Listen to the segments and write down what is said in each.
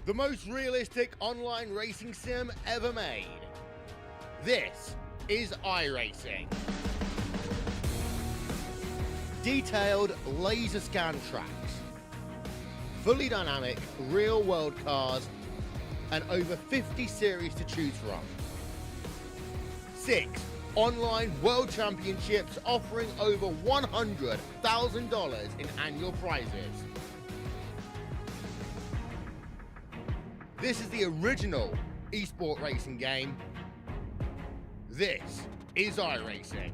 the most realistic online racing sim ever made. This is iRacing. Detailed laser scan tracks, fully dynamic real world cars, and over 50 series to choose from. 6 online world championships offering over $100,000 in annual prizes. This is the original esport racing game. This is iRacing.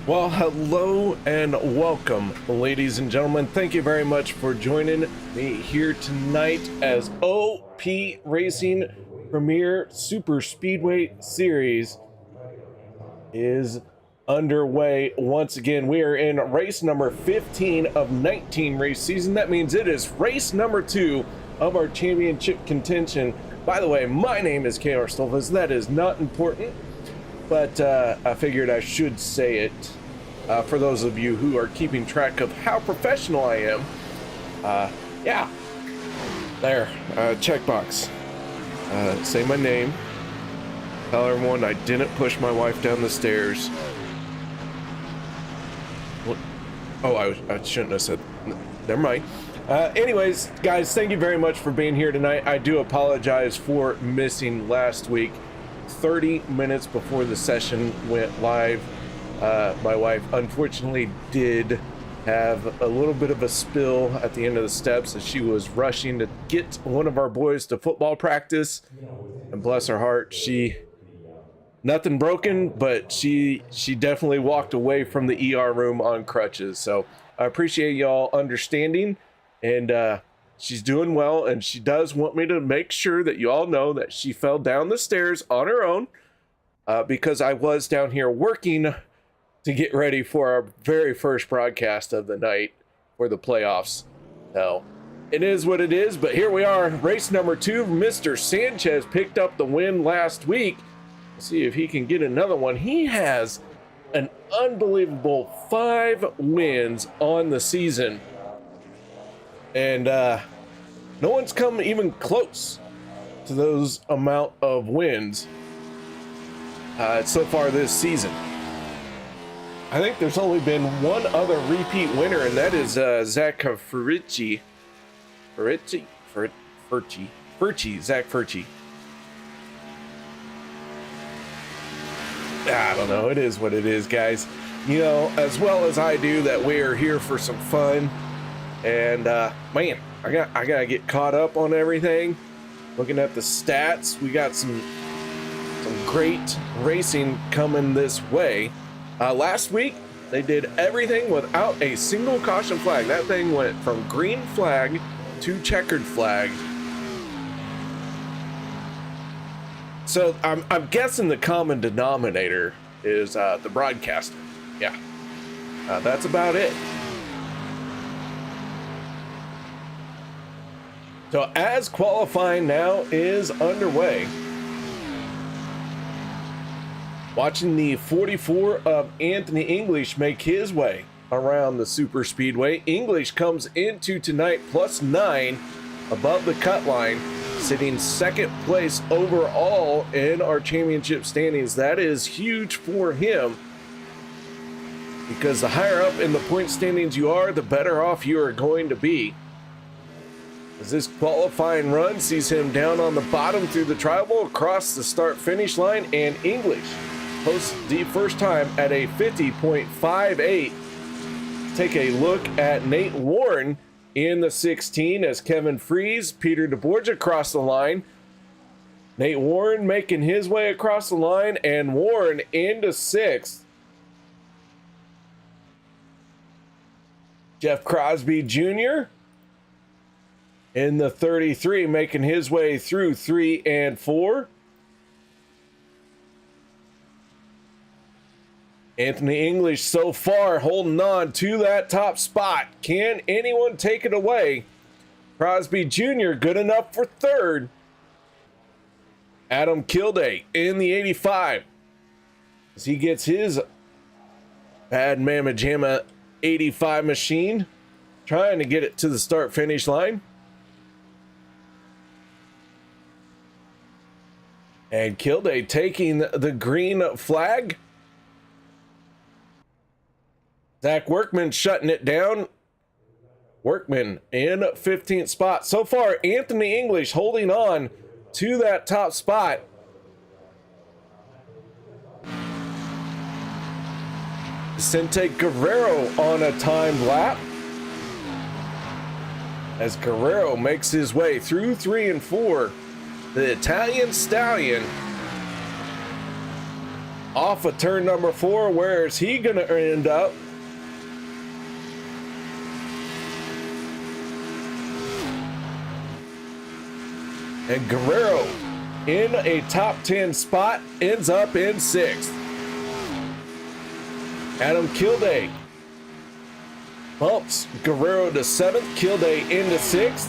Well, hello and welcome, ladies and gentlemen. Thank you very much for joining me here tonight as OP Racing Premier Super Speedway Series is underway. Once again, we are in race number 15 of 19 race season. That means it is race number 2 of our championship contention. By the way, my name is KR Stolfus. That is not important, but I figured I should say it for those of you who are keeping track of how professional I am. Yeah, there, checkbox. Say my name. Tell everyone I didn't push my wife down the stairs. What? Oh, I shouldn't have said. Never mind. Anyways, guys, thank you very much for being here tonight. I do apologize for missing last week. 30 minutes before the session went live, my wife unfortunately did have a little bit of a spill at the end of the steps as she was rushing to get one of our boys to football practice, and bless her heart, nothing broken, but she definitely walked away from the ER room on crutches. So I appreciate y'all understanding, and she's doing well, and she does want me to make sure that you all know that she fell down the stairs on her own because I was down here working to get ready for our very first broadcast of the night for the playoffs. So it is what it is, but here we are, race number 2. Mr. Sanchez picked up the win last week. Let's see if he can get another one. He has an unbelievable 5 wins on the season. And no one's come even close to those amount of wins so far this season. I think there's only been one other repeat winner, and that is Zach Fritsch. Zach Fritsch. I don't know. It is what it is, guys. You know, as well as I do, that we are here for some fun. And man, I gotta get caught up on everything. Looking at the stats, we got some great racing coming this way. Last week they did everything without a single caution flag. That thing went from green flag to checkered flag. So I'm guessing the common denominator is the broadcaster. Yeah, that's about it. So as qualifying now is underway, watching the 44 of Anthony English make his way around the super speedway. English comes into tonight +9 above the cut line, sitting second place overall in our championship standings. That is huge for him, because the higher up in the point standings you are, the better off you are going to be. as this qualifying run sees him down on the bottom through the tribal across the start-finish line, and English posts the first time at a 50.58. Take a look at Nate Warren in the 16 as Kevin Freis, Peter deBorja cross the line. Nate Warren making his way across the line, and Warren into 6th. Jeff Crosby Jr. in the 33, making his way through 3 and 4. Anthony English so far holding on to that top spot. Can anyone take it away? Crosby Jr. good enough for 3rd. Adam Kilday in the 85 as he gets his bad mamma jamma 85 machine, trying to get it to the start finish line. And Kilday taking the green flag. Zach Workman shutting it down. Workman in 15th spot. So far, Anthony English holding on to that top spot. Vicente Guerrero on a timed lap as Guerrero makes his way through 3 and 4. The Italian Stallion off of turn number 4. Where is he gonna end up? And Guerrero in a top 10 spot ends up in 6th. Adam Kilday bumps Guerrero to 7th, Kilday into 6th.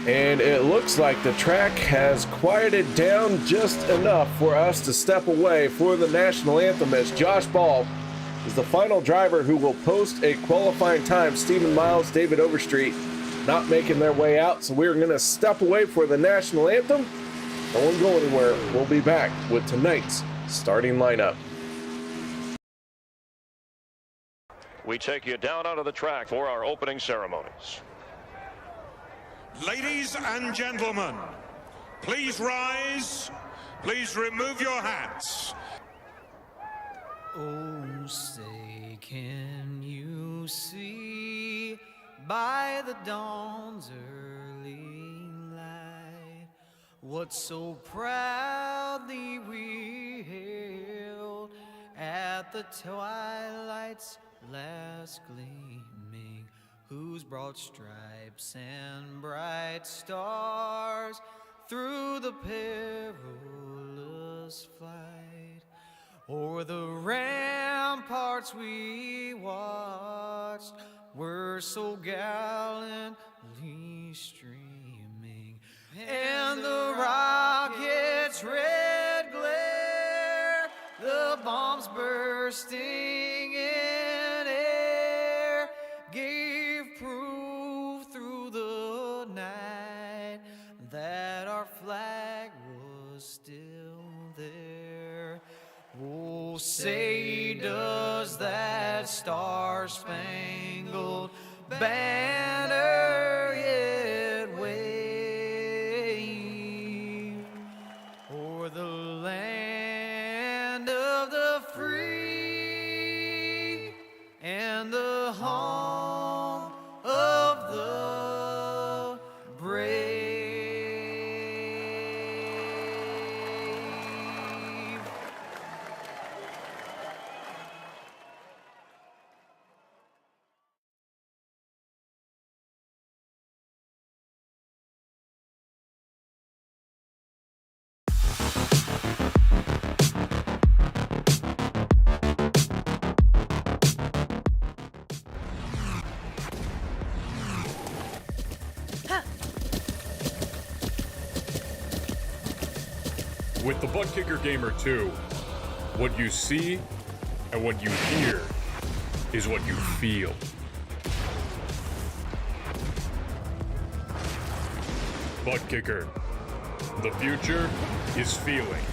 And it looks like the track has quieted down just enough for us to step away for the national anthem, as Josh Ball is the final driver who will post a qualifying time. Stephen Miles, David Overstreet not making their way out, so we're going to step away for the national anthem. Don't go anywhere. We'll be back with tonight's starting lineup. We take you down onto the track for our opening ceremonies. Ladies and gentlemen, please rise. Please remove your hats. Oh, say, can you see by the dawn's early light what so proudly we hailed at the twilight's last gleaming, whose broad stripes and bright stars through the perilous flight o'er the ramparts we watched were so gallantly streaming, and the rocket's red glare, the bombs bursting in air, gave proof through the night that our flag was still there. Oh, say does that star-spangled banner yet wave o'er the land of the free and the home of the brave? With the Butt Kicker Gamer 2, what you see and what you hear is what you feel. Butt Kicker. The future is feeling.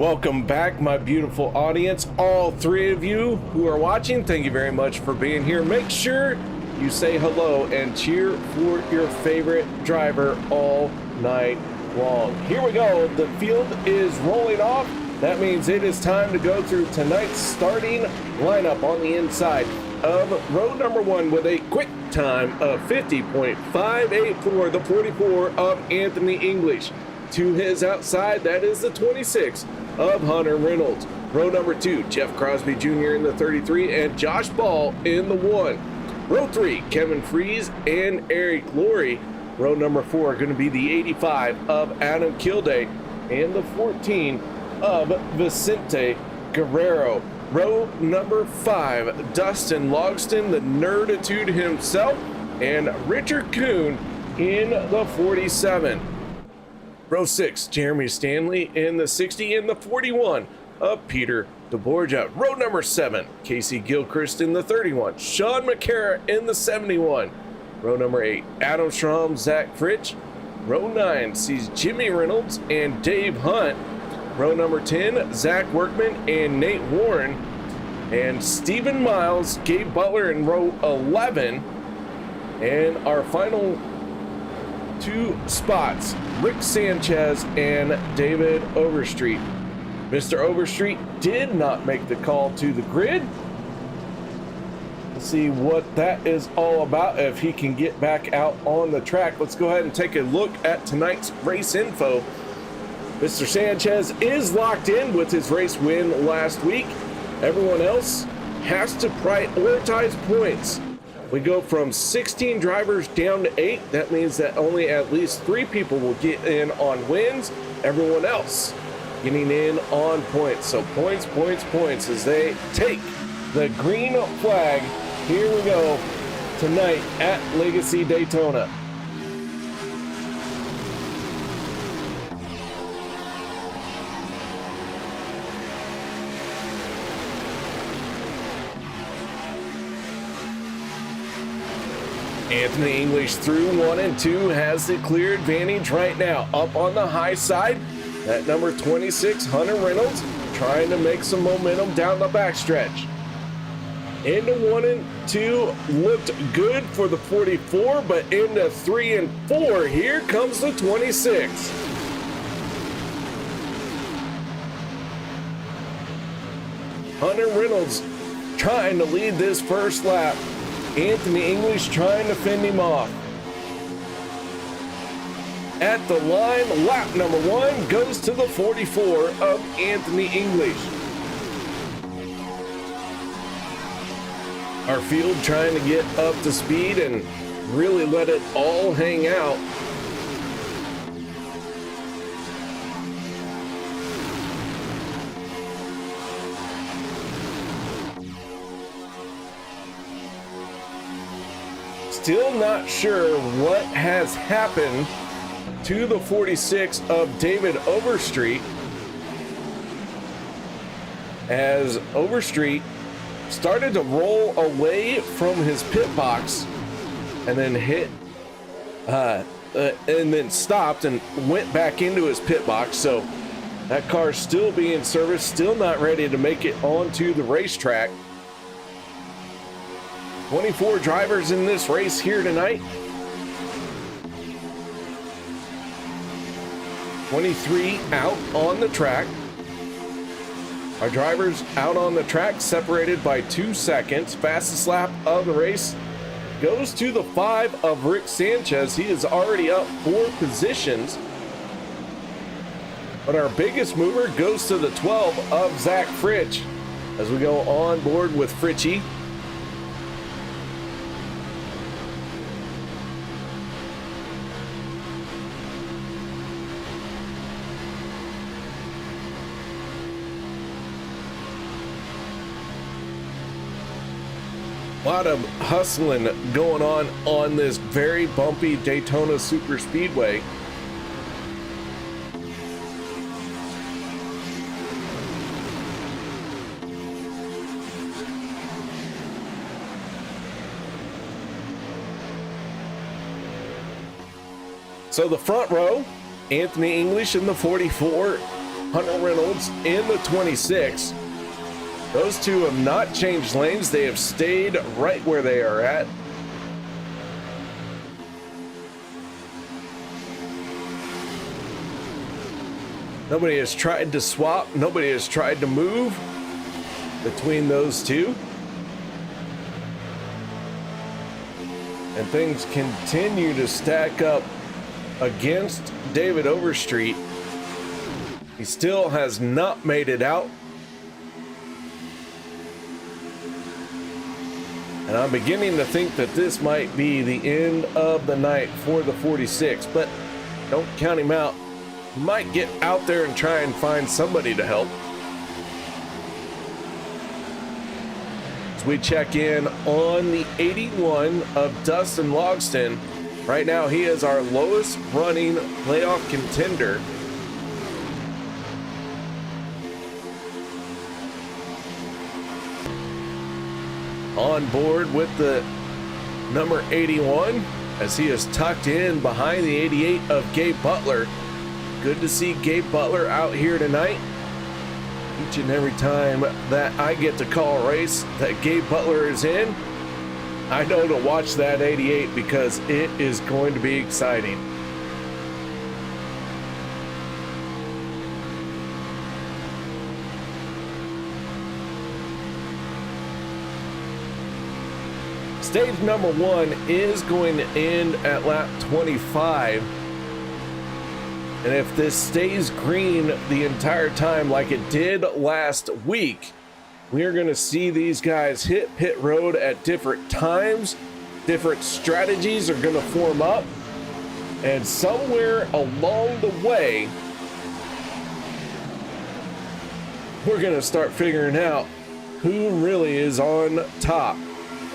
Welcome back, my beautiful audience. All three of you who are watching, thank you very much for being here. Make sure you say hello and cheer for your favorite driver all night long. Here we go. The field is rolling off. That means it is time to go through tonight's starting lineup on the inside of row number 1 with a quick time of 50.58 for the 44 of Anthony English. To his outside, that is the 26 of Hunter Reynolds. Row number 2, Jeff Crosby Jr. in the 33 and Josh Ball in the 1. Row 3, Kevin Freis and Eric Laurie. Row number 4 going to be the 85 of Adam Kilday and the 14 of Vicente Guerrero. Row number 5, Dustin Logston, the nerditude himself, and Richard Kuhn in the 47. Row 6, Jeremy Stanley in the 60 and the 41 of Peter deBorja. Row number 7, Kacey Gilchrist in the 31, Sean Makara in the 71. Row number 8, Adam Schramm, Zach Fritsch. Row 9 sees Jimmy Reynolds and Dave Hunt. Row number 10, Zach Workman and Nate Warren. And Stephen Miles, Gabe Butler in row 11. And our final 2 spots, Rick Sanchez and David Overstreet. Mr. Overstreet did not make the call to the grid. Let's see what that is all about, if he can get back out on the track. Let's go ahead and take a look at tonight's race info. Mr. Sanchez is locked in with his race win last week. Everyone else has to prioritize points. We go from 16 drivers down to 8. That means that only at least 3 people will get in on wins. Everyone else getting in on points. So points, points, points as they take the green flag. Here we go tonight at Legacy Daytona. Anthony English through 1 and 2 has the clear advantage right now. Up on the high side, that number 26, Hunter Reynolds, trying to make some momentum down the backstretch. Into 1 and 2 looked good for the 44, but into 3 and 4, here comes the 26. Hunter Reynolds trying to lead this first lap. Anthony English trying to fend him off. At the line, lap number 1 goes to the 44 of Anthony English. Our field trying to get up to speed and really let it all hang out. Still not sure what has happened to the 46 of David Overstreet, as Overstreet started to roll away from his pit box and then and then stopped and went back into his pit box. So that car's still being serviced, still not ready to make it onto the racetrack. 24 drivers in this race here tonight. 23 out on the track. Our drivers out on the track separated by 2 seconds. Fastest lap of the race goes to the 5 of Rick Sanchez. He is already up 4 positions. But our biggest mover goes to the 12 of Zach Fritsch as we go on board with Fritchie. A lot of hustling going on this very bumpy Daytona Super Speedway. So the front row, Anthony English in the 44, Hunter Reynolds in the 26. Those two have not changed lanes. They have stayed right where they are at. Nobody has tried to swap. Nobody has tried to move between those two. And things continue to stack up against David Overstreet. He still has not made it out. And I'm beginning to think that this might be the end of the night for the 46, but don't count him out. Might get out there and try and find somebody to help. As we check in on the 81 of Dustin Logston. Right now he is our lowest running playoff contender. On board with the number 81 as he is tucked in behind the 88 of Gabe Butler. Good to see Gabe Butler out here tonight. Each and every time that I get to call a race that Gabe Butler is in, I know to watch that 88 because it is going to be exciting. Stage number 1 is going to end at lap 25. And if this stays green the entire time like it did last week, we are going to see these guys hit pit road at different times. Different strategies are going to form up. And somewhere along the way, we're going to start figuring out who really is on top.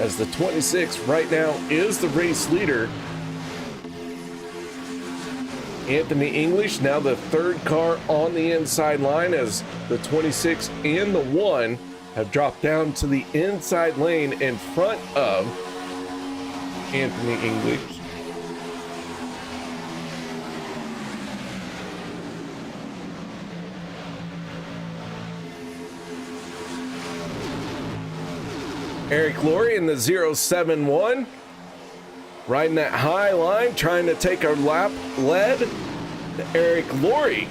As the 26 right now is the race leader. Anthony English now the third car on the inside line as the 26 and the 1 have dropped down to the inside lane in front of Anthony English. Eric Laurie in the 071. Riding that high line, trying to take a lap lead. Eric Laurie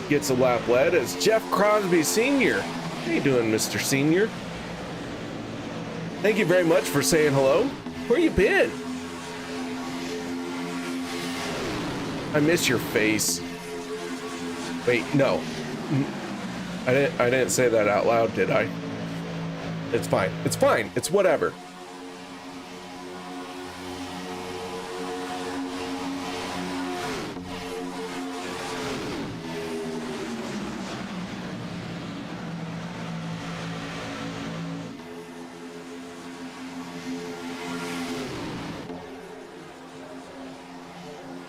gets a lap lead as Jeff Crosby Sr. How you doing, Mr. Senior? Thank you very much for saying hello. Where you been? I miss your face. Wait, no. I didn't say that out loud, did I? It's fine. It's fine. It's whatever.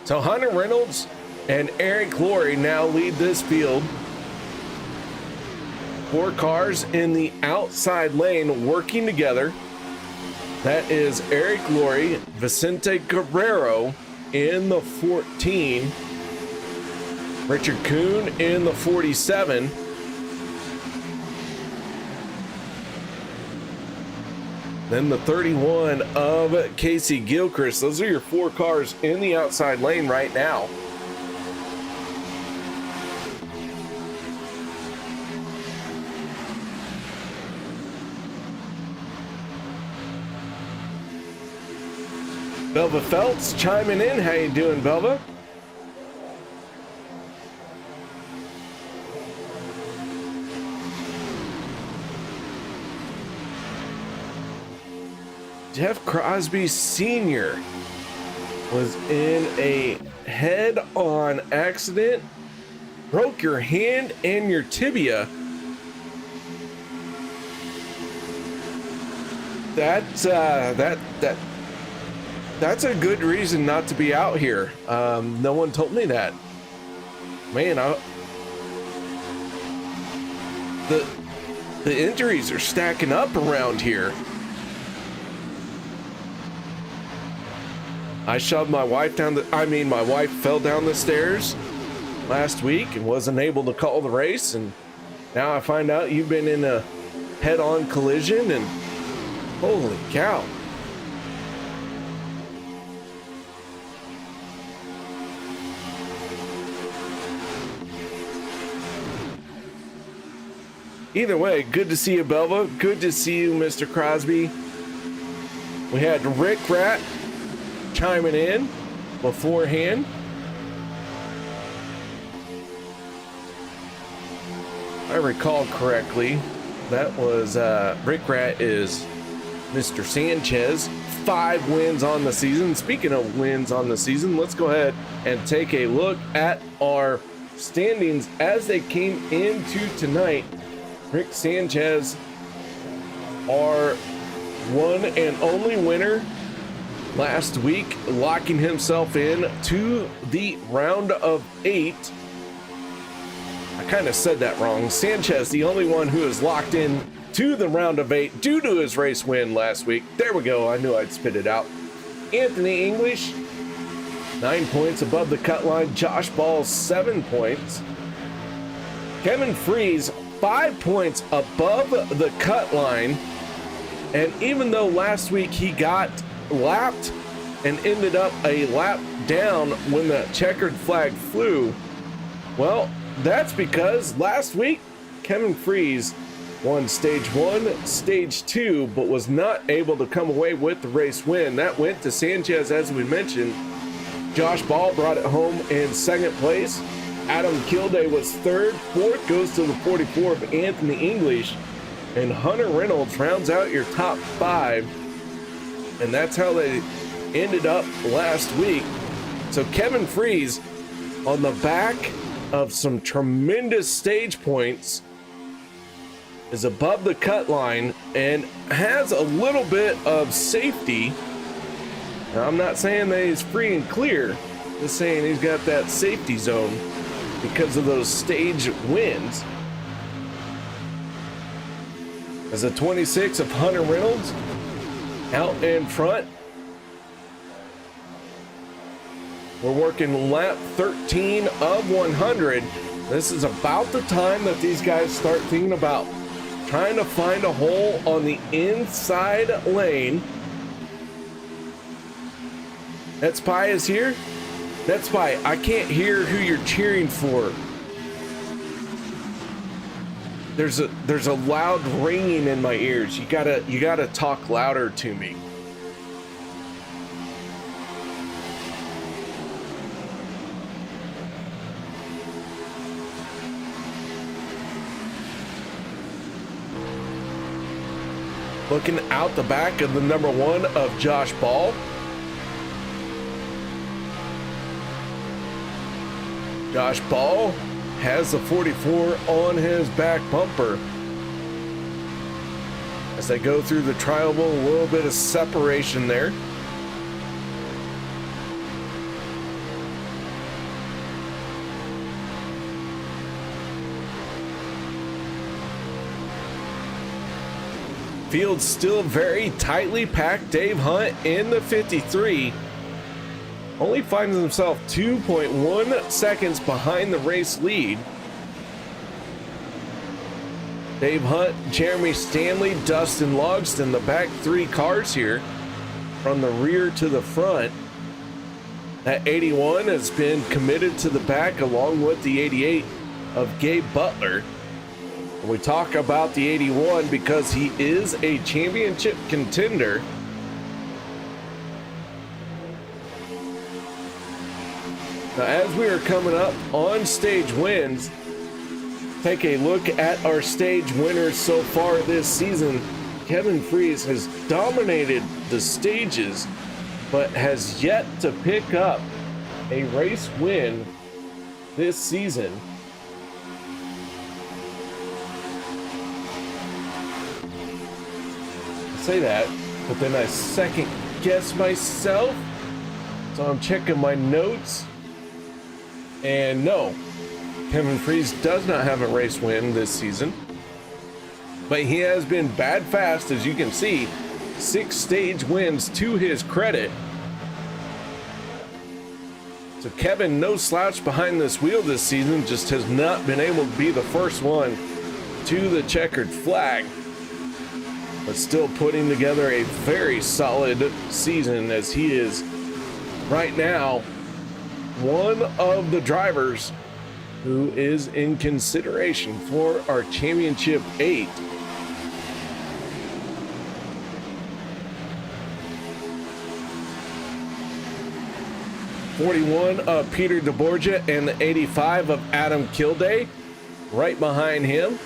So Hunter Reynolds and Eric Laurie now lead this field. 4 cars in the outside lane working together. That is Eric Laurie, Vicente Guerrero in the 14, Richard Kuhn in the 47, then the 31 of Kacey Gilchrist. Those are your 4 cars in the outside lane right now. Belva Feltz chiming in. How you doing, Belva? Jeff Crosby Sr. was in a head-on accident, broke your hand and your tibia. That's a good reason not to be out here. No one told me that. Man, the injuries are stacking up around here. I shoved my wife down my wife fell down the stairs last week and wasn't able to call the race, and now I find out you've been in a head-on collision, and holy cow. Either way, good to see you, Belva. Good to see you, Mr. Crosby. We had Rick Rat chiming in beforehand. If I recall correctly, that was Rick Rat is Mr. Sanchez. 5 wins on the season. Speaking of wins on the season, let's go ahead and take a look at our standings as they came into tonight. Rick Sanchez, our one and only winner last week, locking himself in to the round of 8. I kind of said that wrong. Sanchez, the only one who is locked in to the round of 8 due to his race win last week. There we go. I knew I'd spit it out. Anthony English, 9 points above the cut line. Josh Ball, 7 points. Kevin Freis, 5 points above the cut line. And even though last week he got lapped and ended up a lap down when the checkered flag flew, well, that's because last week Kevin Freis won stage 1, stage 2, but was not able to come away with the race win. That went to Sanchez, as we mentioned. Josh Ball brought it home in 2nd place. Adam Kilday was 3rd. 4th goes to the 44 of Anthony English. And Hunter Reynolds rounds out your top 5. And that's how they ended up last week. So Kevin Freis, on the back of some tremendous stage points, is above the cut line and has a little bit of safety. Now, I'm not saying that he's free and clear, just saying he's got that safety zone because of those stage wins. As a 26 of Hunter Reynolds out in front. We're working lap 13 of 100. This is about the time that these guys start thinking about trying to find a hole on the inside lane. That Spy is here. That Spy, I can't hear who you're cheering for. There's a loud ringing in my ears. You gotta talk louder to me. Looking out the back of the number 1 of Josh Ball. Josh Ball has the 44 on his back bumper. As they go through the trial, a little bit of separation there. Field still very tightly packed. Dave Hunt in the 53 only finds himself 2.1 seconds behind the race lead. Dave Hunt, Jeremy Stanley, Dustin Logston, the back 3 cars here from the rear to the front. That 81 has been committed to the back along with the 88 of Gabe Butler. We talk about the 81 because he is a championship contender. Now, as we are coming up on stage wins, take a look at our stage winners so far this season. Kevin Freis has dominated the stages, but has yet to pick up a race win this season. Say that, but then I second guess myself, so I'm checking my notes, and no, Kevin Freis does not have a race win this season, but he has been bad fast, as you can see. 6 stage wins to his credit. So Kevin, no slouch behind this wheel this season, just has not been able to be the first one to the checkered flag, but still putting together a very solid season, as he is right now one of the drivers who is in consideration for our championship 8. '41 of Peter deBorja and the '85 of Adam Kilday right behind him.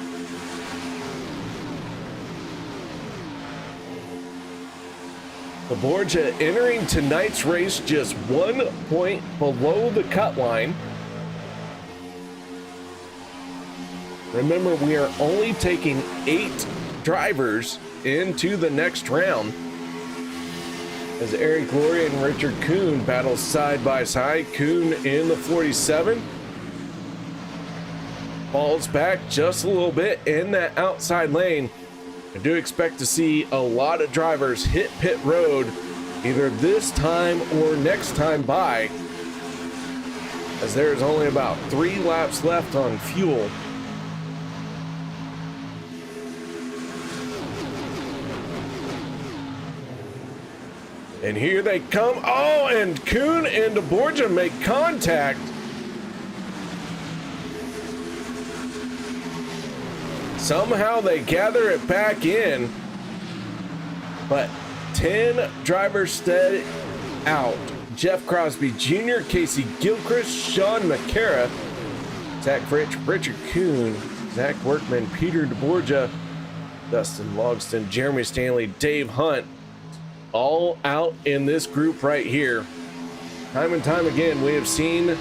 deBorja entering tonight's race just 1 point below the cut line. Remember, we are only taking 8 drivers into the next round, as Eric Gloria and Richard Kuhn battle side by side. Kuhn in the 47 falls back just a little bit in that outside lane. I do expect to see a lot of drivers hit pit road either this time or next time by, as there's only about 3 laps left on fuel. And here they come. Oh, and Kuhn and deBorja make contact. Somehow they gather it back in, but 10 drivers stay out. Jeff Crosby Jr., Kacey, Gilchrist, Sean Makara, Zach Fritsch, Richard Kuhn, Zach Workman, Peter deBorja, Dustin Logston, Jeremy Stanley, Dave Hunt, all out in this group right here. Time and time again, we have seen the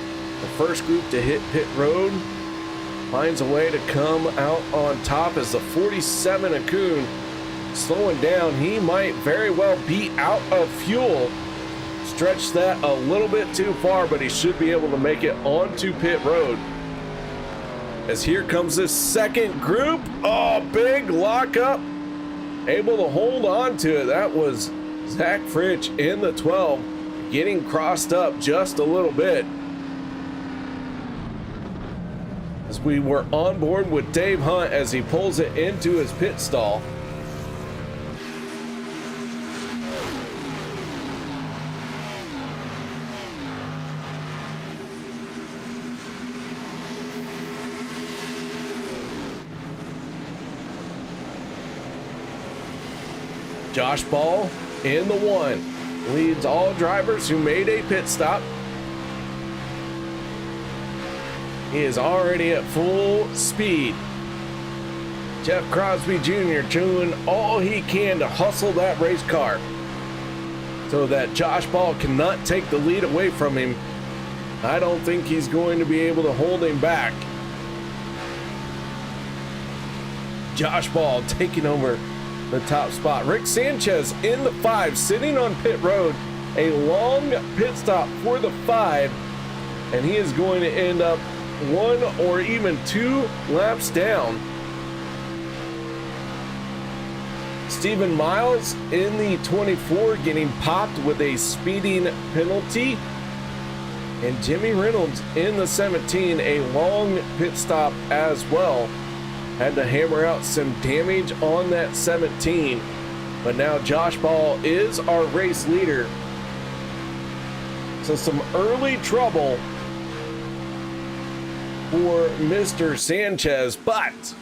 first group to hit pit road finds a way to come out on top, as the 47 of Kuhn slowing down. He might very well be out of fuel. Stretch that a little bit too far, but he should be able to make it onto pit road. As here comes this second group. Oh, big lockup. Able to hold on to it. That was Zach Fritsch in the 12, getting crossed up just a little bit. As we were on board with Dave Hunt as he pulls it into his pit stall. Josh Ball in the 1 leads all drivers who made a pit stop. He is already at full speed. Jeff Crosby Jr. doing all he can to hustle that race car so that Josh Ball cannot take the lead away from him. I don't think he's going to be able to hold him back. Josh Ball taking over the top spot. Rick Sanchez in the 5, sitting on pit road. A long pit stop for the 5, and he is going to end up 1 or even 2 laps down. Stephen Miles in the 24 getting popped with a speeding penalty. And Jimmy Reynolds in the 17, a long pit stop as well. Had to hammer out some damage on that 17. But now Josh Ball is our race leader. So some early trouble for Mr. Sanchez, but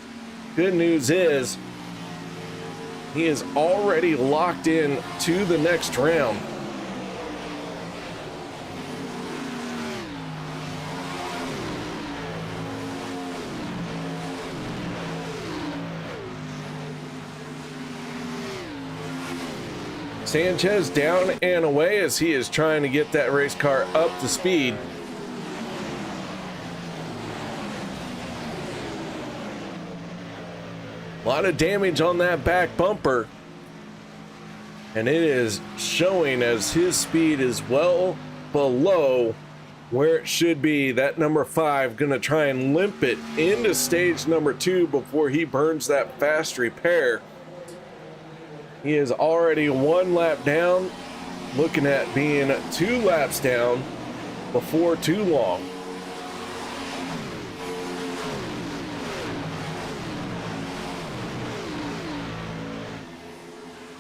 good news is he is already locked in to the next round. Sanchez down and away as he is trying to get that race car up to speed. A lot of damage on that back bumper, and it is showing as his speed is well below where it should be. That number 5 gonna try and limp it into stage number 2 before he burns that fast repair. He is already 1 lap down, looking at being 2 laps down before too long.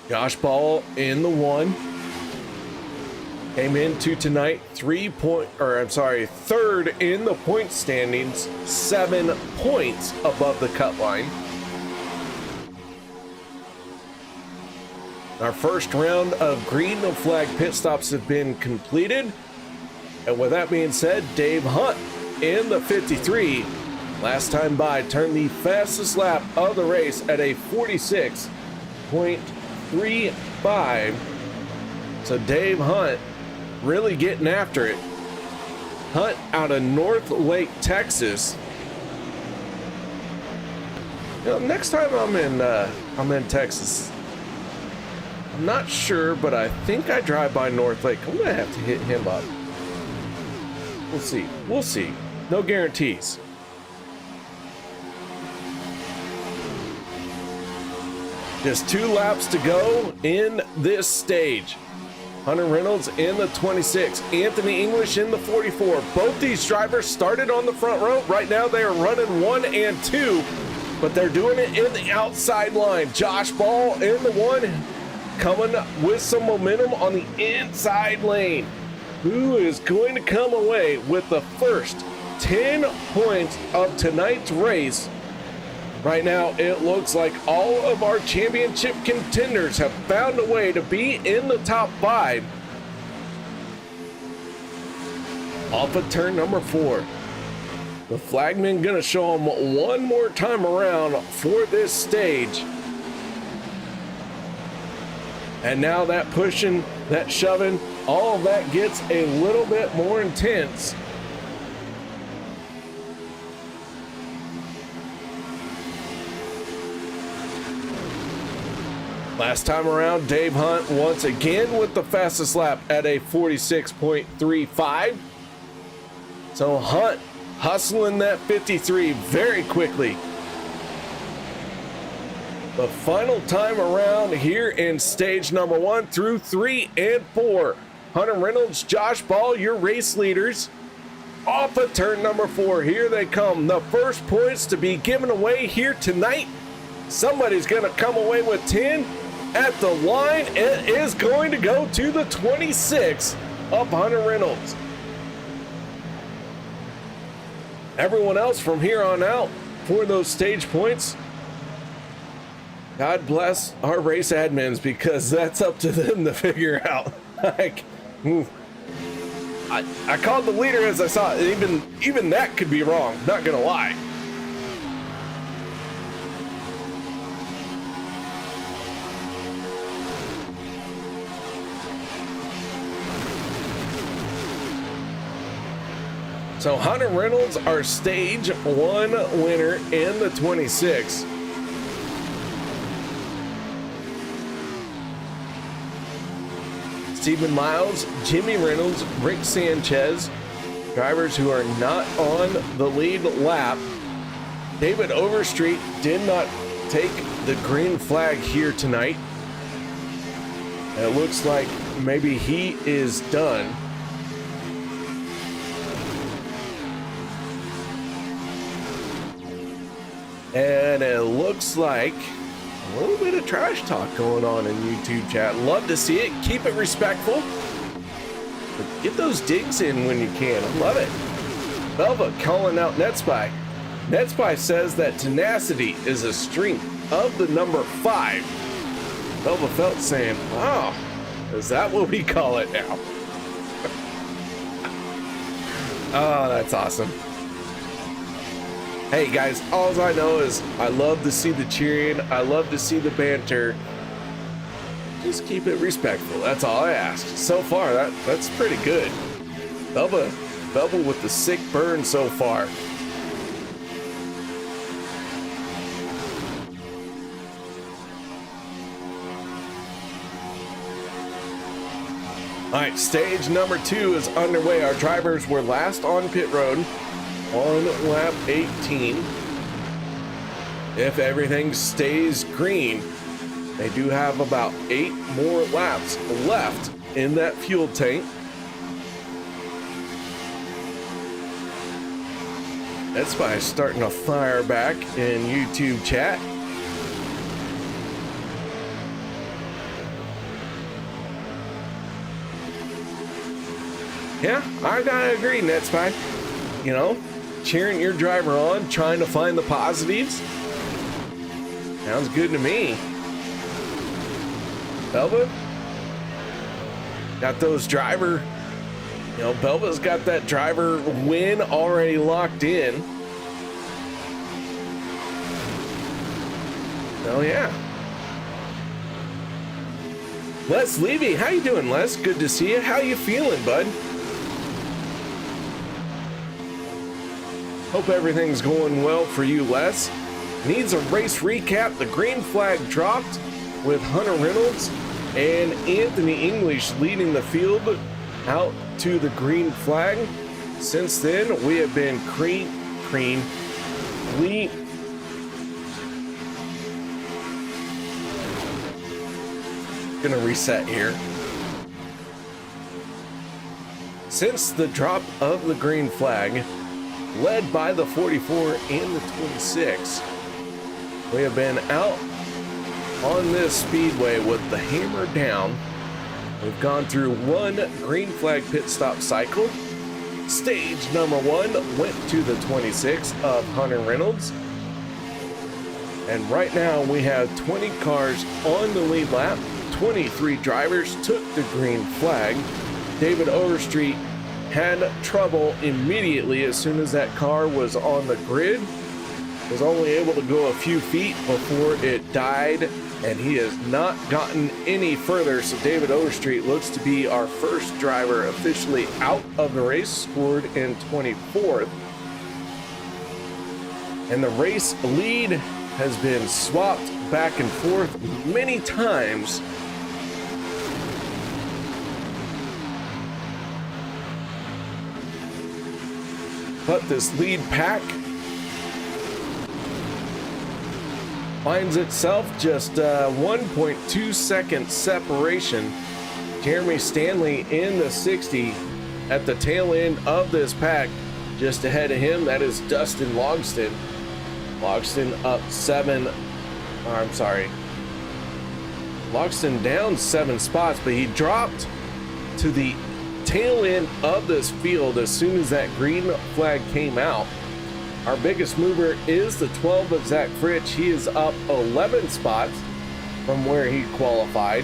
Josh Ball in the 1. Came into tonight third in the point standings, 7 points above the cut line. Our first round of green no flag pit stops have been completed. And with that being said, Dave Hunt in the 53, last time by, turned the fastest lap of the race at a 46.35. So Dave Hunt really getting after it. Hunt out of North Lake, Texas. You know, next time I'm in Texas, I'm not sure, but I think I drive by North Lake. I'm gonna have to hit him up. We'll see. We'll see. No guarantees. Just 2 laps to go in this stage. Hunter Reynolds in the 26, Anthony English in the 44. Both these drivers started on the front row. Right now they are running 1 and 2, but they're doing it in the outside line. Josh Ball in the 1, coming with some momentum on the inside lane. Who is going to come away with the first 10 points of tonight's race? Right now, it looks like all of our championship contenders have found a way to be in the top 5. Off of turn number 4. The flagman gonna show them one more time around for this stage. And now that pushing, that shoving, all of that gets a little bit more intense. Last time around, Dave Hunt once again with the fastest lap at a 46.35. So Hunt hustling that 53 very quickly. The final time around here in stage number 1 through 3 and 4. Hunter Reynolds, Josh Ball, your race leaders. Off of turn number 4, here they come. The first points to be given away here tonight. Somebody's gonna come away with 10. At the line, it is going to go to the 26 of Hunter Reynolds. Everyone else from here on out for those stage points, God bless our race admins, because that's up to them to figure out. Like, I called the leader as I saw it. Even that could be wrong, not gonna lie. So Hunter Reynolds, our stage 1 winner in the 26. Stephen Miles, Jimmy Reynolds, Rick Sanchez, drivers who are not on the lead lap. David Overstreet did not take the green flag here tonight. It looks like maybe he is done. And it looks like a little bit of trash talk going on in YouTube chat. Love to see it. Keep it respectful. But get those digs in when you can. I love it. Belva calling out NetSpy. NetSpy says that tenacity is a strength of the number 5. Belva Felt saying, wow, is that what we call it now? Oh, that's awesome. Hey guys, all I know is I love to see the cheering. I love to see the banter. Just keep it respectful. That's all I ask. So far, that's pretty good. Belva with the sick burn so far. All right, stage number 2 is underway. Our drivers were last on pit road on lap 18. If everything stays green, they do have about 8 more laps left in that fuel tank. That's why starting to fire back in YouTube chat. Yeah, I gotta agree, Netspy. You know, cheering your driver on, trying to find the positives. Sounds good to me. Belva got those driver, you know, Belva's got that driver win already locked in. Oh yeah. Les Levy, how you doing, Les? Good to see you. How you feeling, bud? Hope everything's going well for you, Les. Needs a race recap. The green flag dropped with Hunter Reynolds and Anthony English leading the field out to the green flag. Since then, we have been gonna reset here. Since the drop of the green flag, led by the 44 and the 26, we have been out on this speedway with the hammer down. We've gone through one green flag pit stop cycle. Stage number 1 went to the 26 of Hunter Reynolds. And right now we have 20 cars on the lead lap. 23 drivers took the green flag. David Overstreet had trouble immediately as soon as that car was on the grid. Was only able to go a few feet before it died, and he has not gotten any further. So David Overstreet looks to be our first driver officially out of the race, scored in 24th. And the race lead has been swapped back and forth many times. But this lead pack finds itself just 1.2 second separation. Jeremy Stanley in the 60 at the tail end of this pack. Just ahead of him, that is Dustin Logston. Logston up 7, I'm sorry. Logston down 7 spots, but he dropped to the tail end of this field as soon as that green flag came out. Our biggest mover is the 12 of Zach Fritsch. He is up 11 spots from where he qualified.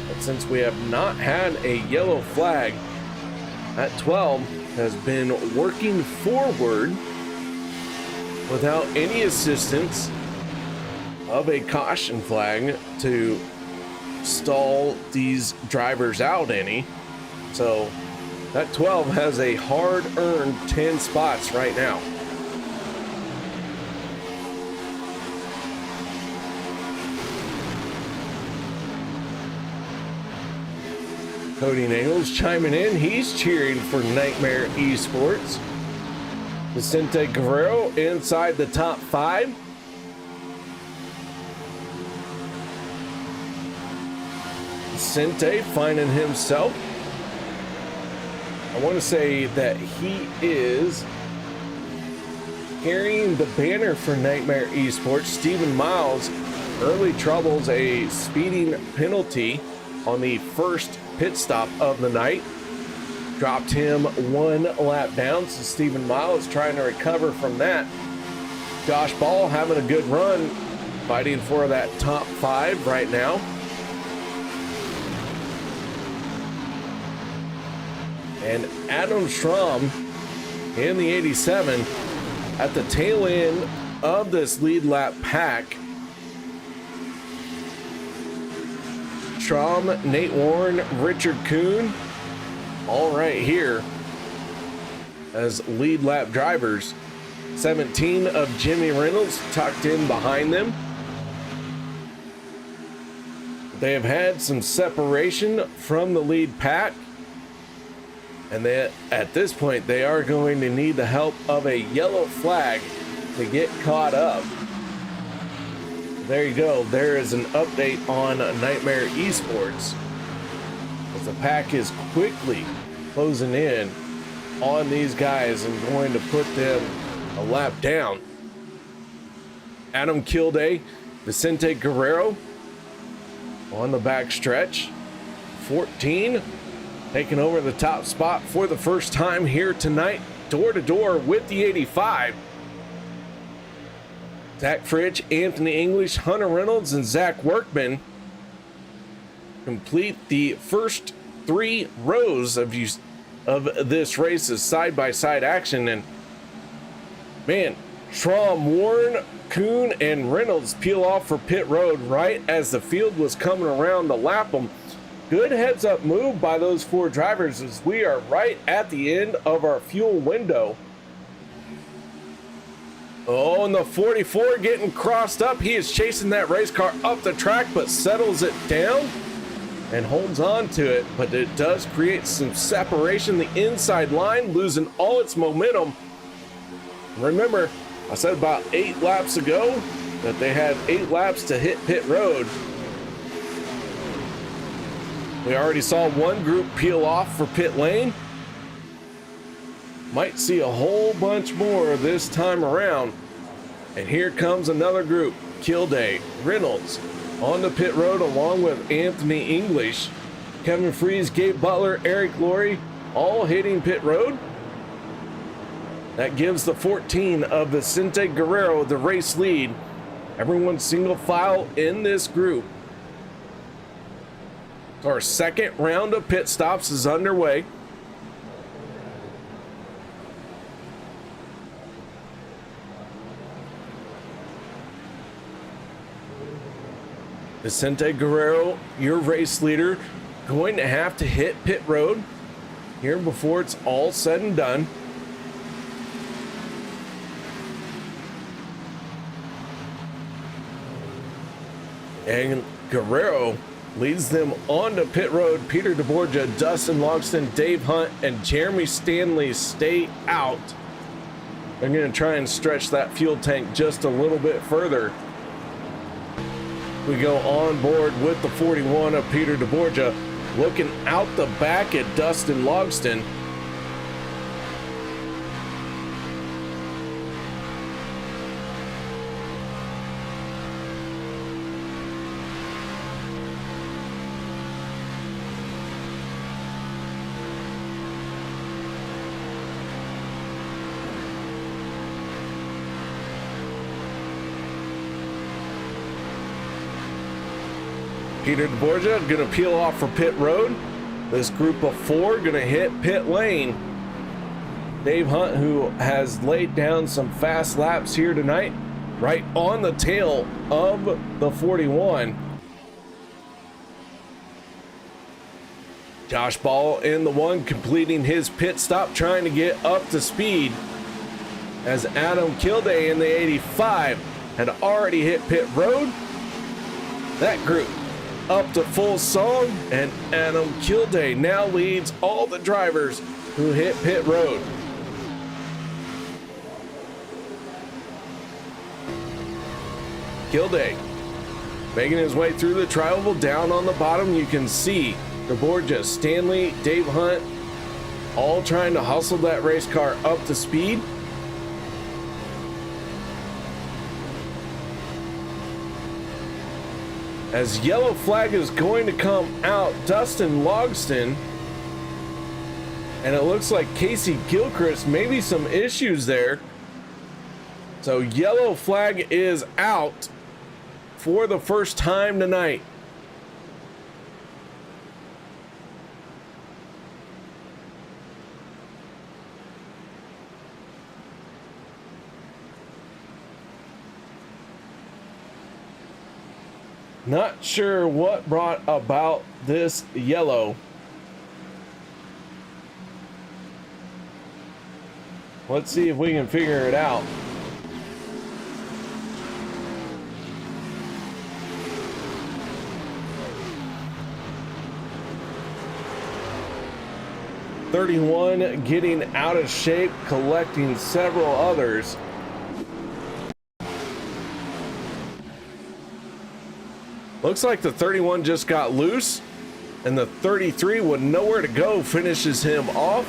But since we have not had a yellow flag, that 12 has been working forward without any assistance of a caution flag to stall these drivers out any. So that 12 has a hard-earned 10 spots right now. Cody Nails chiming in. He's cheering for Nightmare Esports. Vicente Guerrero inside the top 5. Vicente finding himself. I want to say that he is carrying the banner for Nightmare Esports. Stephen Miles, early troubles, a speeding penalty on the first pit stop of the night. Dropped him 1 lap down, so Stephen Miles trying to recover from that. Josh Ball having a good run, fighting for that top 5 right now. And Adam Schramm in the 87 at the tail end of this lead lap pack. Schramm, Nate Warren, Richard Kuhn, all right here as lead lap drivers. 17 of Jimmy Reynolds tucked in behind them. They have had some separation from the lead pack. And they, at this point, they are going to need the help of a yellow flag to get caught up. There you go. There is an update on Nightmare Esports, as the pack is quickly closing in on these guys and going to put them a lap down. Adam Kilday, Vicente Guerrero on the back stretch. 14 taking over the top spot for the first time here tonight, door to door with the 85. Zach Fritsch, Anthony English, Hunter Reynolds, and Zach Workman complete the first 3 rows of this race as side-by-side action. And man, Schramm, Warren, Kuhn, and Reynolds peel off for pit road right as the field was coming around to lap them. Good heads-up move by those 4 drivers as we are right at the end of our fuel window. Oh, and the 44 getting crossed up. He is chasing that race car up the track, but settles it down and holds on to it. But it does create some separation. The inside line losing all its momentum. Remember, I said about 8 laps ago that they had 8 laps to hit pit road. We already saw one group peel off for pit lane. Might see a whole bunch more this time around. And here comes another group. Kilday, Reynolds on the pit road along with Anthony English, Kevin Freis, Gabe Butler, Eric Laurie, all hitting pit road. That gives the 14 of Vicente Guerrero the race lead. Everyone single file in this group. So our second round of pit stops is underway. Vicente Guerrero, your race leader, going to have to hit pit road here before it's all said and done. And Guerrero leads them onto pit road. Peter deBorja, Dustin Logston, Dave Hunt, and Jeremy Stanley stay out. They're going to try and stretch that fuel tank just a little bit further. We go on board with the 41 of Peter deBorja, looking out the back at Dustin Logston. Peter deBorja going to peel off for pit road. This group of 4 going to hit pit lane. Dave Hunt, who has laid down some fast laps here tonight, right on the tail of the 41. Josh Ball in the 1 completing his pit stop, trying to get up to speed, as Adam Kilday in the 85 had already hit pit road. That group up to full song, and Adam Kilday now leads all the drivers who hit pit road. Kilday making his way through the tri-oval. Down on the bottom you can see deBorja, Stanley, Dave Hunt all trying to hustle that race car up to speed. As yellow flag is going to come out, Dustin Logston, and it looks like Kacey Gilchrist, maybe some issues there. So yellow flag is out for the first time tonight. Not sure what brought about this yellow. Let's see if we can figure it out. .31 getting out of shape, collecting several others. Looks like the 31 just got loose, and the 33 with nowhere to go finishes him off.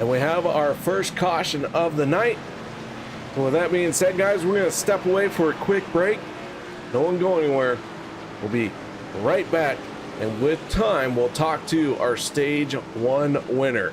And we have our first caution of the night. And with that being said, guys, we're going to step away for a quick break. No one go anywhere. We'll be right back. And with time, we'll talk to our Stage 1 winner.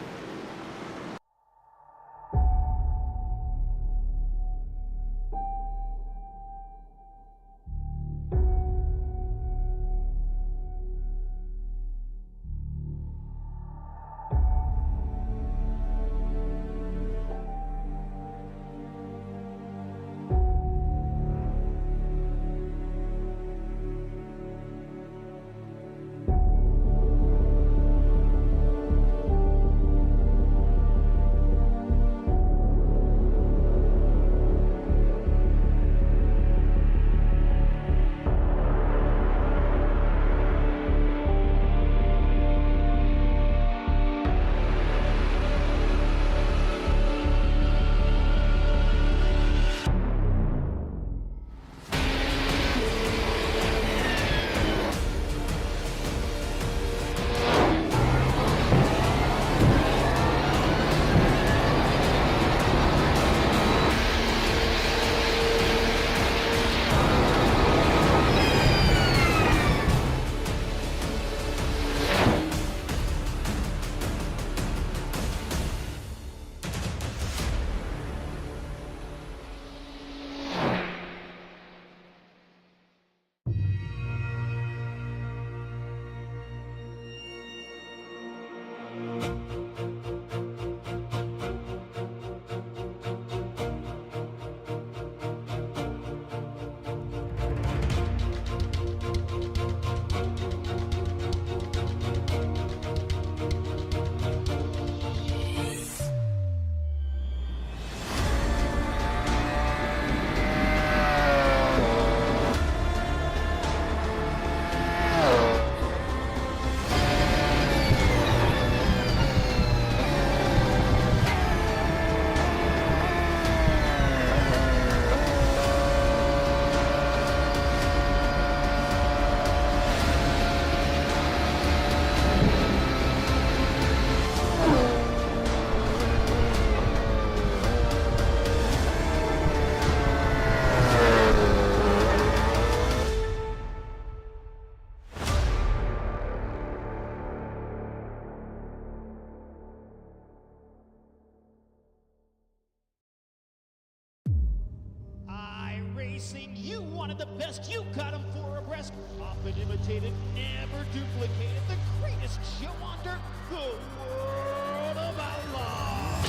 You wanted the best, you got him for a breast. Often imitated, never duplicated. The greatest show on dirt, the World of Outlaws.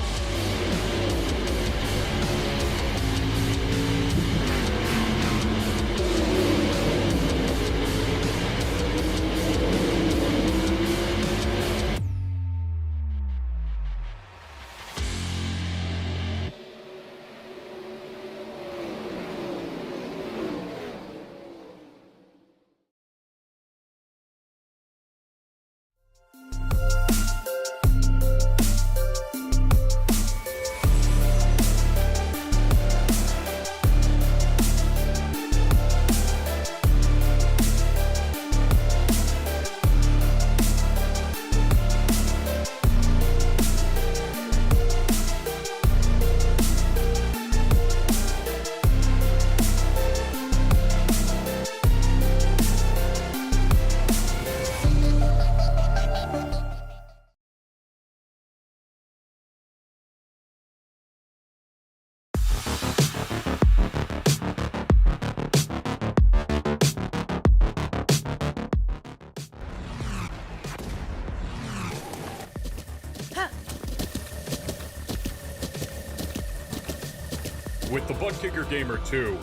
With the Butt Kicker Gamer 2,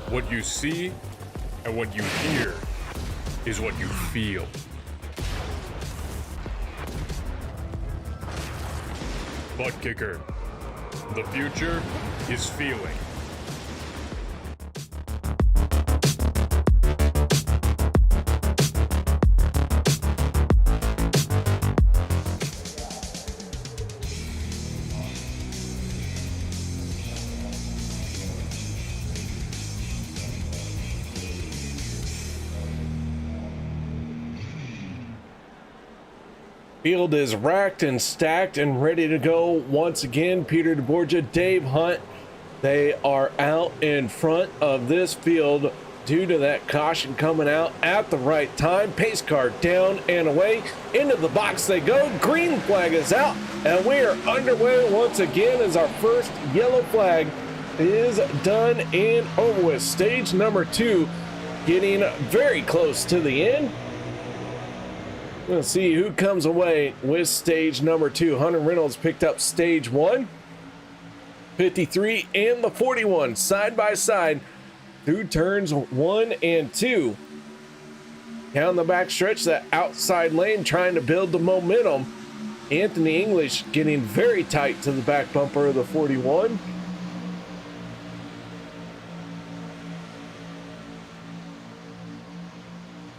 what you see and what you hear is what you feel. Butt Kicker. The future is feeling. Field is racked and stacked and ready to go once again. Peter deBorja, Dave Hunt, they are out in front of this field due to that caution coming out at the right time. Pace car down and away. Into the box they go. Green flag is out, and we are underway once again as our first yellow flag is done and over with. Stage number 2 getting very close to the end. Let's see who comes away with stage number 2. Hunter Reynolds picked up stage 1. 53 and the 41 side by side through turns 1 and 2. Down the back stretch, that outside lane trying to build the momentum. Anthony English getting very tight to the back bumper of the 41.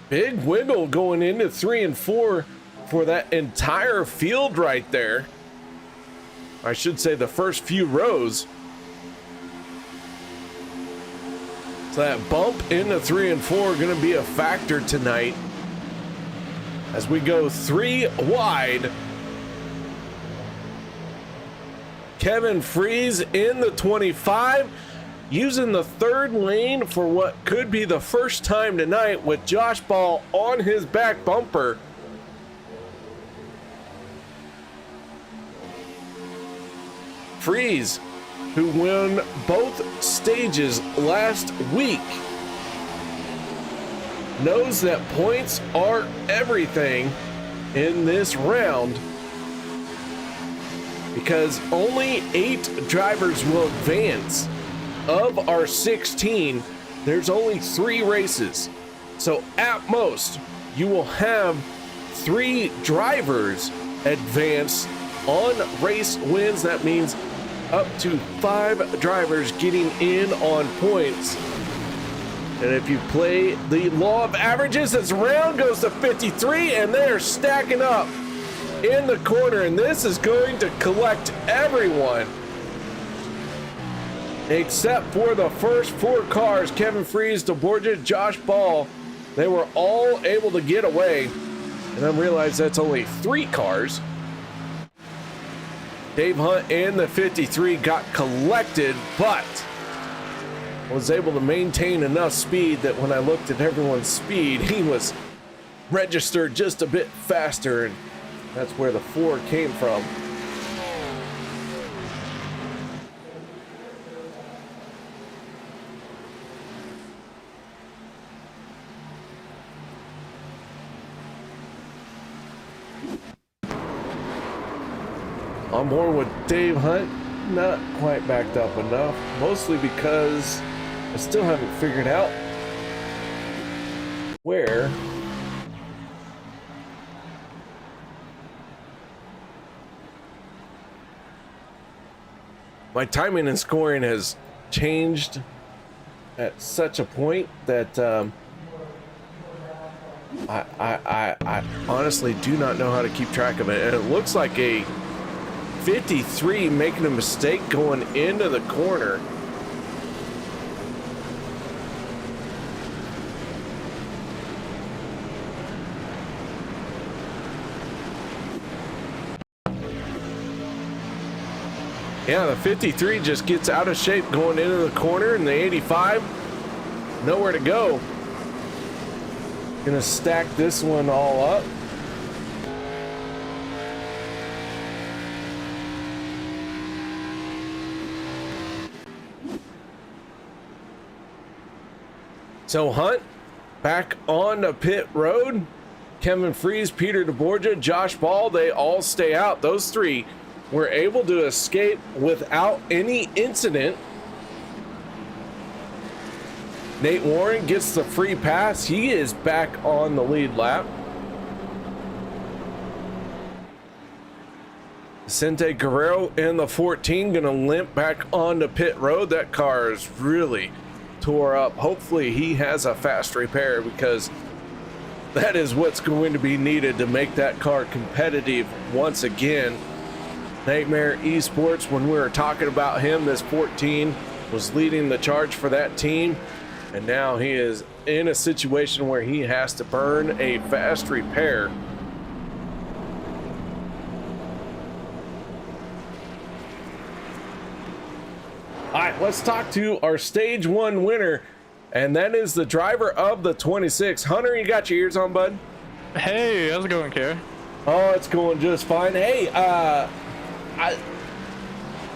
Big wiggle going into 3 and 4 for that entire field right there. I should say the first few rows. So that bump into 3 and 4 going to be a factor tonight as we go 3 wide. Kevin Freis in the 25. Using the third lane for what could be the first time tonight with Josh Ball on his back bumper. Freis, who won both stages last week, knows that points are everything in this round because only 8 drivers will advance. Of our 16, there's only 3 races. So at most, you will have 3 drivers advance on race wins. That means up to 5 drivers getting in on points. And if you play the law of averages, this round goes to 53, and they're stacking up in the corner. And this is going to collect everyone, except for the first 4 cars. Kevin Freis, deBorja, Josh Ball, they were all able to get away. And then realize that's only 3 cars. Dave Hunt and the 53 got collected, but was able to maintain enough speed that when I looked at everyone's speed, he was registered just a bit faster, and that's where the 4 came from. On board with Dave Hunt, not quite backed up enough, mostly because I still haven't figured out where my timing and scoring has changed at such a point that I honestly do not know how to keep track of it. And it looks like a 53 making a mistake going into the corner. Yeah, the 53 just gets out of shape going into the corner, and the 85, nowhere to go. Gonna stack this one all up. So Hunt back on the pit road. Kevin Freis, Peter deBorja, Josh Ball, they all stay out. Those 3 were able to escape without any incident. Nate Warren gets the free pass. He is back on the lead lap. Vicente Guerrero in the 14 gonna limp back on the pit road. That car is really tore up. Hopefully he has a fast repair, because that is what's going to be needed to make that car competitive once again. Nightmare Esports, when we were talking about him, this 14 was leading the charge for that team, and now he is in a situation where he has to burn a fast repair. All right, let's talk to our stage 1 winner, and that is the driver of the 26. Hunter, you got your ears on, bud? Hey, how's it going, Kara? Oh, it's going just fine. Hey,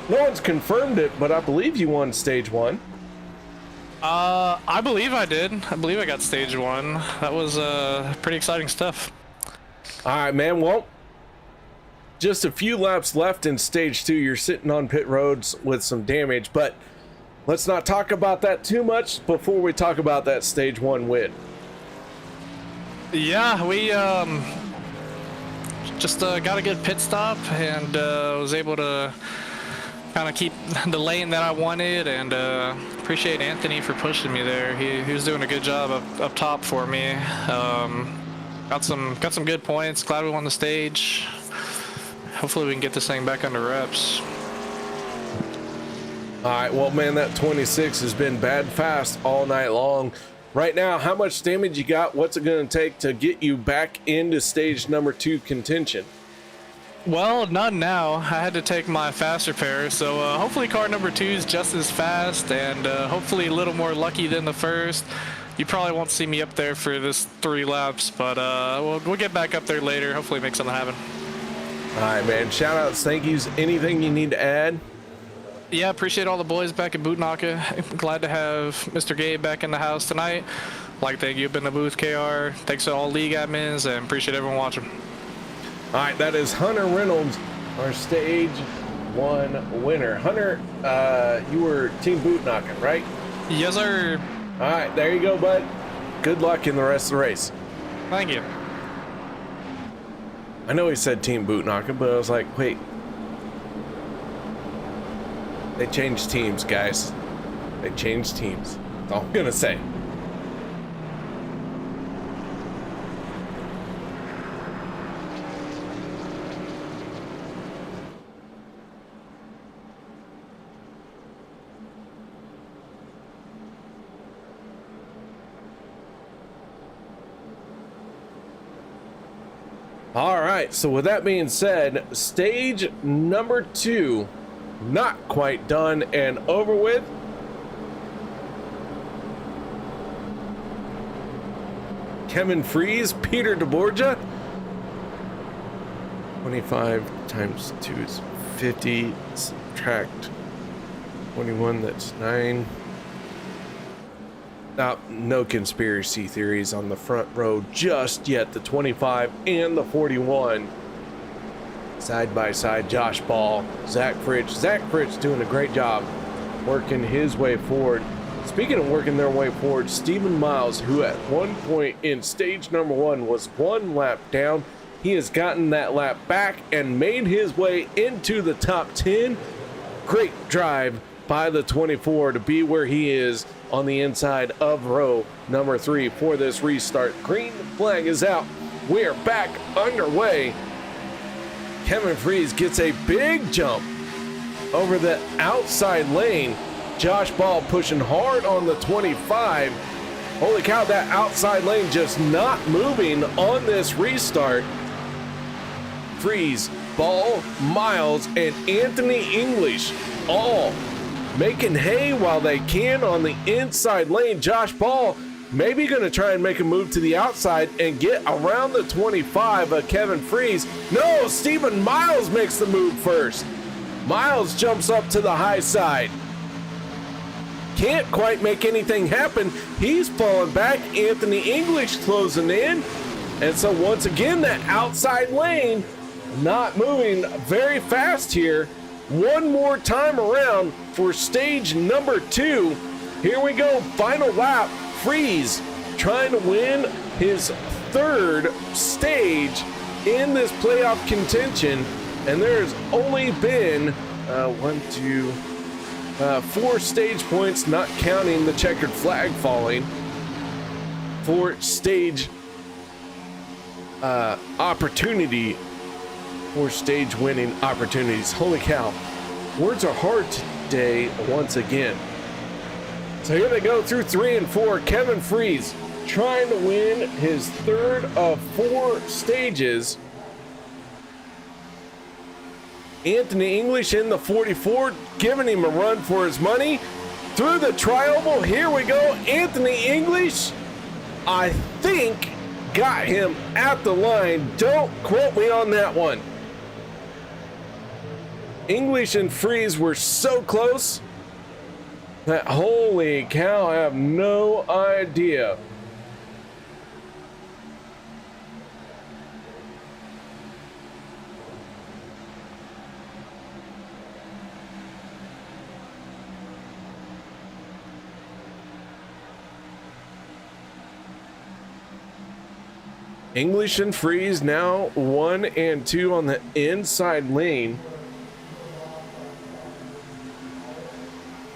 no one's confirmed it, but I believe you won stage 1. I believe I did. I believe I got stage 1. That was pretty exciting stuff. All right, man. Well, just a few laps left in stage 2. You're sitting on pit roads with some damage, but let's not talk about that too much before we talk about that stage 1 win. Yeah, we just got a good pit stop and was able to kind of keep the lane that I wanted, and appreciate Anthony for pushing me there. He was doing a good job up top for me. Got some good points. Glad we won the stage. Hopefully we can get this thing back under reps. All right, well, man, that 26 has been bad fast all night long. Right now, how much damage you got? What's it going to take to get you back into stage number 2 contention? Well, none now. I had to take my fast repair, so hopefully car number 2 is just as fast, and hopefully a little more lucky than the first. You probably won't see me up there for this 3 laps, but we'll get back up there later. Hopefully make something happen. All right, man. Shout outs, thank yous. Anything you need to add? Yeah, appreciate all the boys back in Bootnaka. Glad to have Mr. Gabe back in the house tonight. Like, thank you up in the booth, KR. Thanks to all league admins, and appreciate everyone watching. All right, that is Hunter Reynolds, our stage 1 winner. Hunter, you were Team Bootnaka, right? Yes, sir. All right, there you go, bud. Good luck in the rest of the race. Thank you. I know he said Team Bootnaka, but I was like, wait. They changed teams, guys. They changed teams. That's all I'm gonna say. All right, so with that being said, stage number 2, not quite done and over with. Kevin Freis, Peter deBorja. 25 times 2 is 50. Subtract 21, that's 9. Now, no conspiracy theories on the front row just yet. The 25 and the 41. Side by side, Josh Ball, Zach Fritsch. Zach Fritsch doing a great job working his way forward. Speaking of working their way forward, Stephen Miles, who at one point in stage number 1 was 1 lap down, he has gotten that lap back and made his way into the top 10. Great drive by the 24 to be where he is on the inside of row number 3 for this restart. Green flag is out. We are back underway. Kevin Freis gets a big jump over the outside lane. Josh Ball pushing hard on the 25. Holy cow, that outside lane just not moving on this restart. Freis, Ball, Miles, and Anthony English all making hay while they can on the inside lane. Josh Ball maybe going to try and make a move to the outside and get around the 25 of Kevin Freis. No, Stephen Miles makes the move first. Miles jumps up to the high side. Can't quite make anything happen. He's falling back. Anthony English closing in. And so once again, that outside lane not moving very fast here. One more time around for stage number 2. Here we go, final lap. Freis trying to win his 3rd stage in this playoff contention. And there's only been 4 stage points, not counting the checkered flag falling, for stage opportunity, for stage winning opportunities. Holy cow, words are hard today once again. So here they go through 3 and 4. Kevin Freis trying to win his 3rd of 4 stages. Anthony English in the 44, giving him a run for his money. Through the tri-oval, here we go. Anthony English, I think, got him at the line. Don't quote me on that one. English and Freis were so close that, holy cow, I have no idea. English and Freis now 1 and 2 on the inside lane.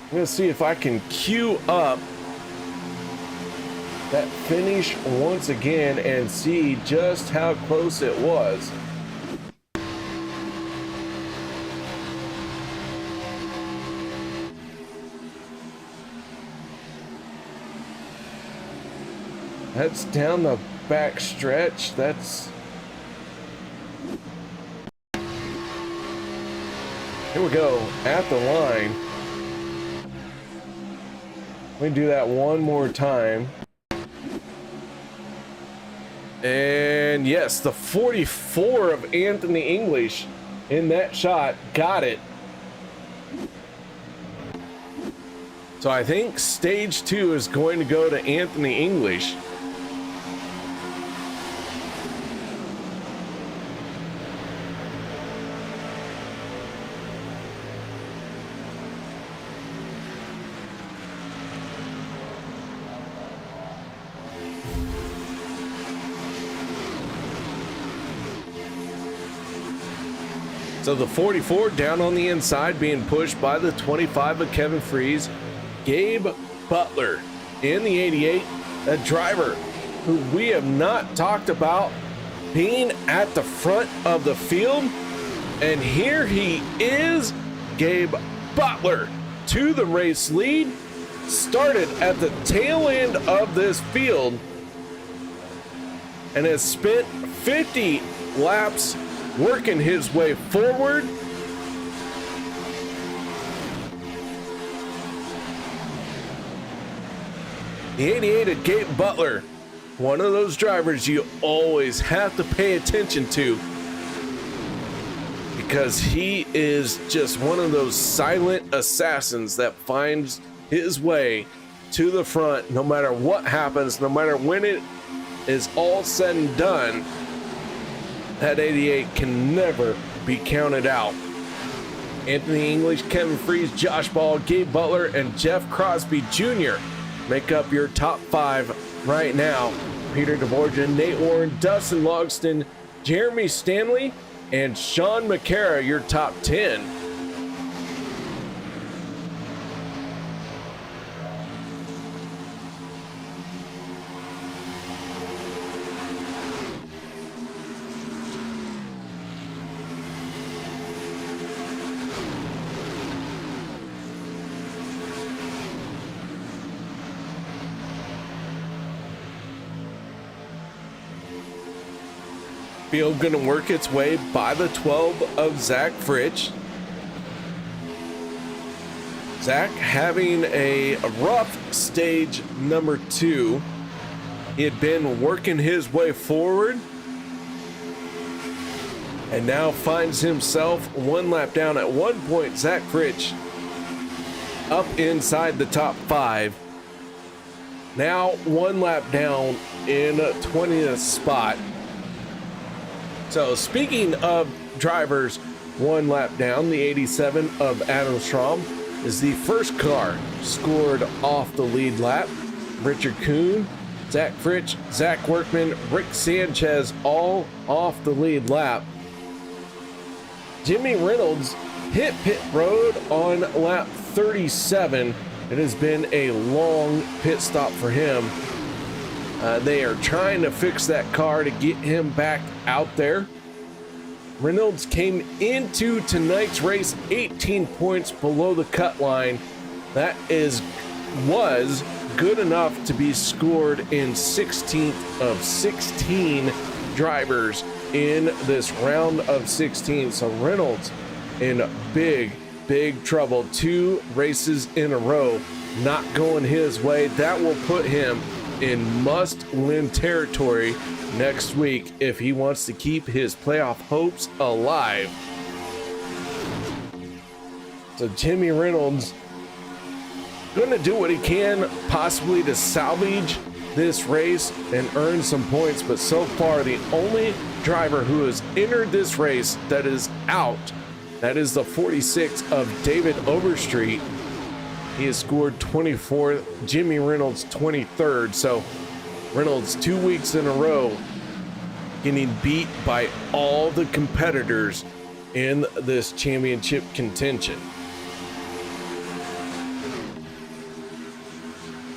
I'm gonna see if I can queue up that finish once again and see just how close it was. That's down the back stretch. That's, here we go at the line. Let me do that one more time. And yes, the 44 of Anthony English in that shot got it. So I think stage 2 is going to go to Anthony English. So the 44 down on the inside being pushed by the 25 of Kevin Freis. Gabe Butler in the 88, a driver who we have not talked about being at the front of the field. And here he is, Gabe Butler to the race lead. Started at the tail end of this field and has spent 50 laps working his way forward. The 88 of Gabe Butler, one of those drivers you always have to pay attention to because he is just one of those silent assassins that finds his way to the front no matter what happens, no matter when it is all said and done. That 88 can never be counted out. Anthony English, Kevin Freis, Josh Ball, Gabe Butler, and Jeff Crosby Jr. make up your top 5 right now. Peter deBorja, Nate Warren, Dustin Logston, Jeremy Stanley, and Sean Makara, your top 10. Field going to work its way by the 12 of Zach Fritsch. Zach having a rough stage number 2. He had been working his way forward and now finds himself 1 lap down. At one point, Zach Fritsch up inside the top 5. Now 1 lap down in 20th spot. So speaking of drivers 1 lap down, the 87 of Adam Strom is the first car scored off the lead lap. Richard Kuhn, Zach Fritsch, Zach Workman, Rick Sanchez all off the lead lap. Jimmy Reynolds hit pit road on lap 37. It has been a long pit stop for him. They are trying to fix that car to get him back out there. Reynolds came into tonight's race 18 points below the cut line. That was good enough to be scored in 16th of 16 drivers in this round of 16. So Reynolds in big trouble. 2 races in a row not going his way. That will put him in must-win territory next week if he wants to keep his playoff hopes alive. So Jimmy Reynolds going to do what he can possibly to salvage this race and earn some points, but so far the only driver who has entered this race that is out, that is the 46 of David Overstreet. He has scored 24th, Jimmy Reynolds 23rd. So Reynolds 2 weeks in a row getting beat by all the competitors in this championship contention.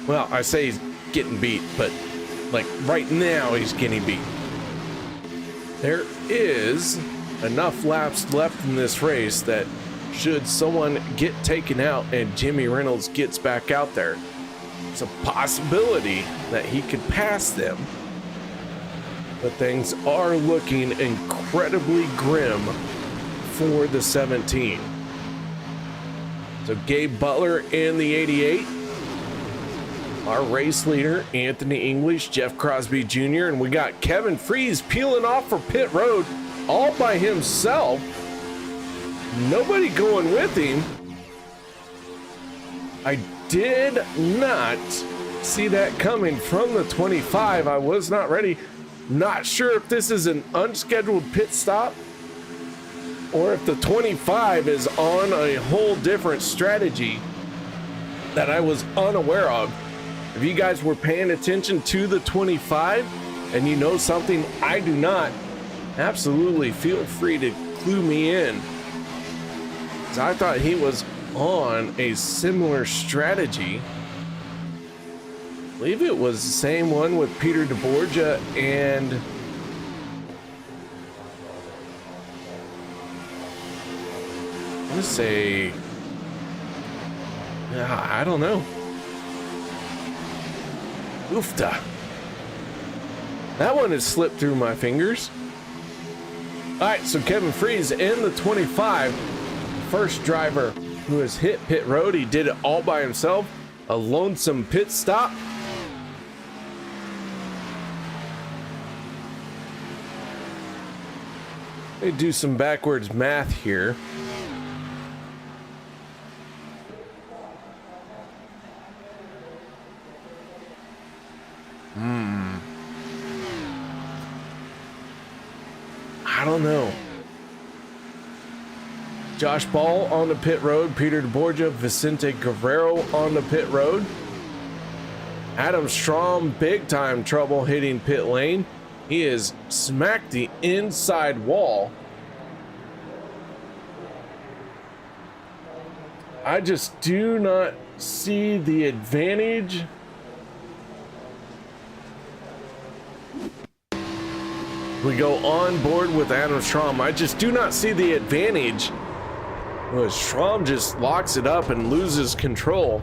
Well, I say he's getting beat, but like right now he's getting beat. There is enough laps left in this race that should someone get taken out and Jimmy Reynolds gets back out there, it's a possibility that he could pass them. But things are looking incredibly grim for the 17. So Gabe Butler in the 88. Our race leader, Anthony English, Jeff Crosby Jr., and we got Kevin Freis peeling off for pit road all by himself. Nobody going with him. I did not see that coming from the 25. I was not ready. Not sure if this is an unscheduled pit stop or if the 25 is on a whole different strategy that I was unaware of. If you guys were paying attention to the 25 and you know something I do not, absolutely feel free to clue me in. Because I thought he was on a similar strategy. I believe it was the same one with Peter deBorja and I'm gonna say, I don't know. Oofta. That one has slipped through my fingers. All right, so Kevin Freis in the 25, first driver who has hit pit road. He did it all by himself, a lonesome pit stop. Let me do some backwards math here. I don't know. Josh Ball on the pit road, Peter deBorja, Vicente Guerrero on the pit road. Adam Strom, big time trouble hitting pit lane. He has smacked the inside wall. I just do not see the advantage. We go on board with Adam Strom. I just do not see the advantage. Well, Strom just locks it up and loses control.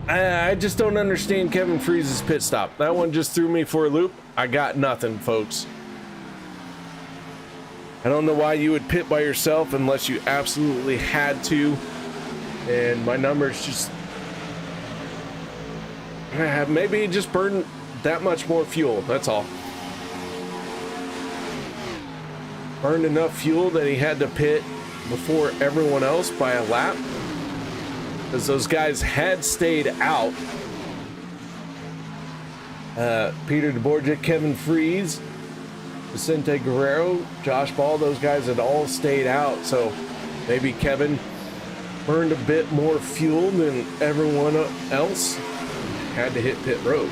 I just don't understand Kevin Freis' pit stop. That one just threw me for a loop. I got nothing, folks. I don't know why you would pit by yourself unless you absolutely had to. And my numbers just... maybe he just burned that much more fuel, that's all. Burned enough fuel that he had to pit before everyone else by a lap. Because those guys had stayed out. Peter deBorja, Kevin Freis, Vicente Guerrero, Josh Ball, those guys had all stayed out. So maybe Kevin burned a bit more fuel than everyone else. Had to hit pit road.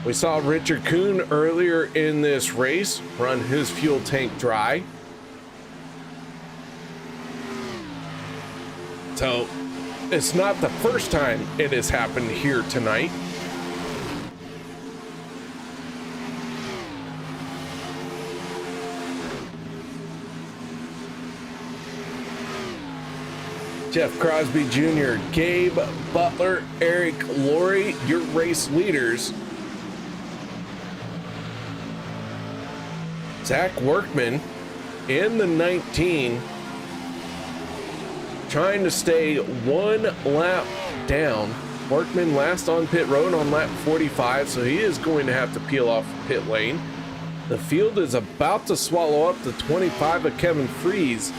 We saw Richard Kuhn earlier in this race run his fuel tank dry. So it's not the first time it has happened here tonight. Jeff Crosby Jr., Gabe Butler, Eric Laurie, your race leaders. Zach Workman in the 19, trying to stay one lap down. Workman last on pit road on lap 45, so he is going to have to peel off the pit lane. The field is about to swallow up the 25 of Kevin Freis.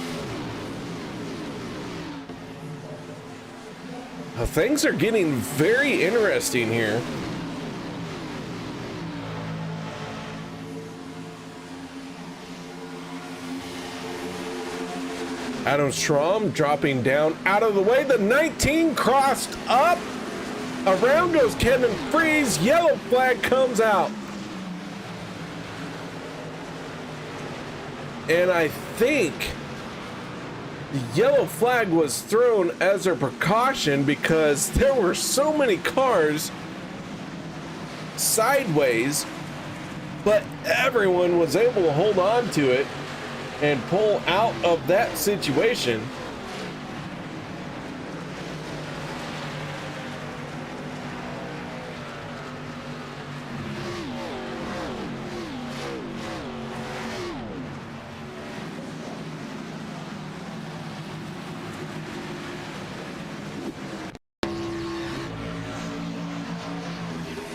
Things are getting very interesting here. Adam Strom dropping down out of the way. The 19 crossed up. Around goes Kevin Freis. Yellow flag comes out. And I think the yellow flag was thrown as a precaution because there were so many cars sideways, but everyone was able to hold on to it and pull out of that situation.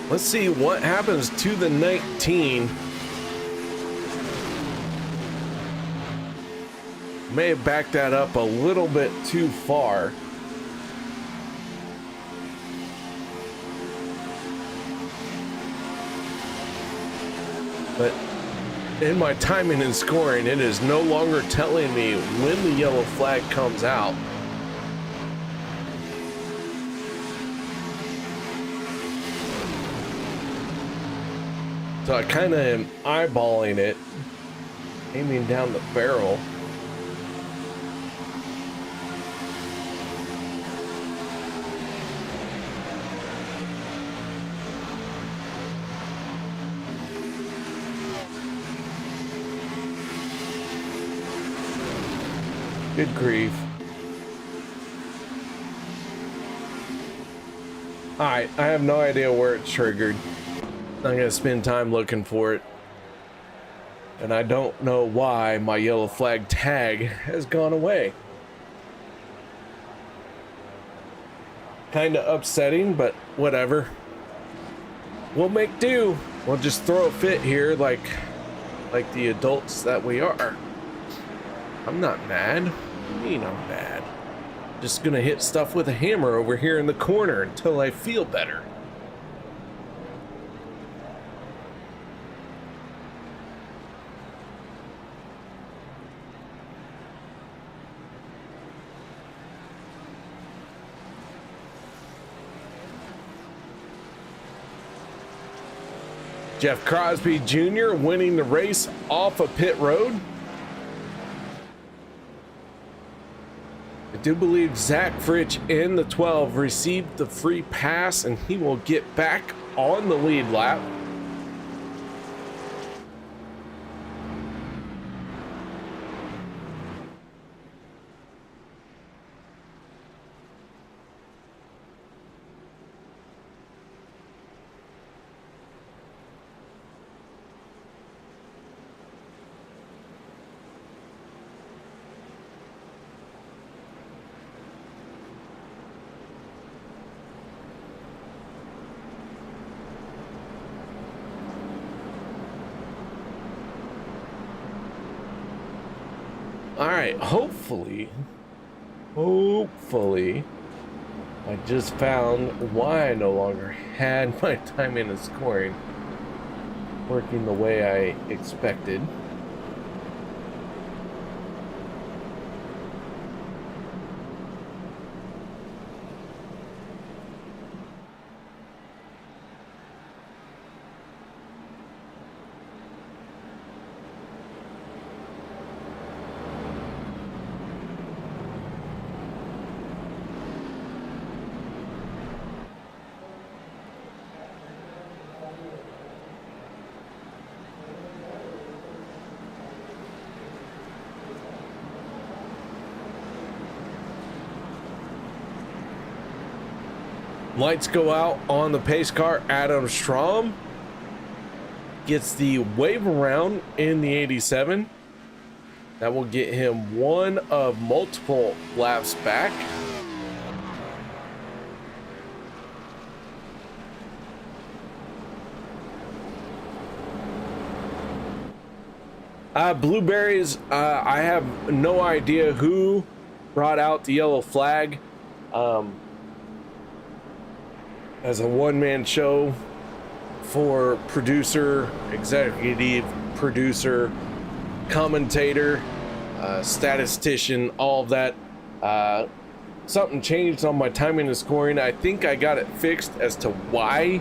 Let's see what happens to the 19. May have backed that up a little bit too far. But in my timing and scoring, it is no longer telling me when the yellow flag comes out. So I kind of am eyeballing it, aiming down the barrel. Good grief. Alright, I have no idea where it's triggered. I'm gonna spend time looking for it. And I don't know why my yellow flag tag has gone away. Kinda upsetting, but whatever. We'll make do. We'll just throw a fit here like the adults that we are. I'm not mad. What do you mean I'm mad? Just gonna hit stuff with a hammer over here in the corner until I feel better. Jeff Crosby Jr. winning the race off of pit road. I do believe Zach Fritsch in the 12 received the free pass and he will get back on the lead lap. Alright, hopefully, I just found why I no longer had my timing and scoring working the way I expected. Lights go out on the pace car, Adam Strom. gets the wave around in the 87. That will get him one of multiple laps back. Blueberries, I have no idea who brought out the yellow flag as a one-man show for producer, executive producer, commentator, statistician, all of that. Something changed on my timing and scoring. I think I got it fixed. As to why,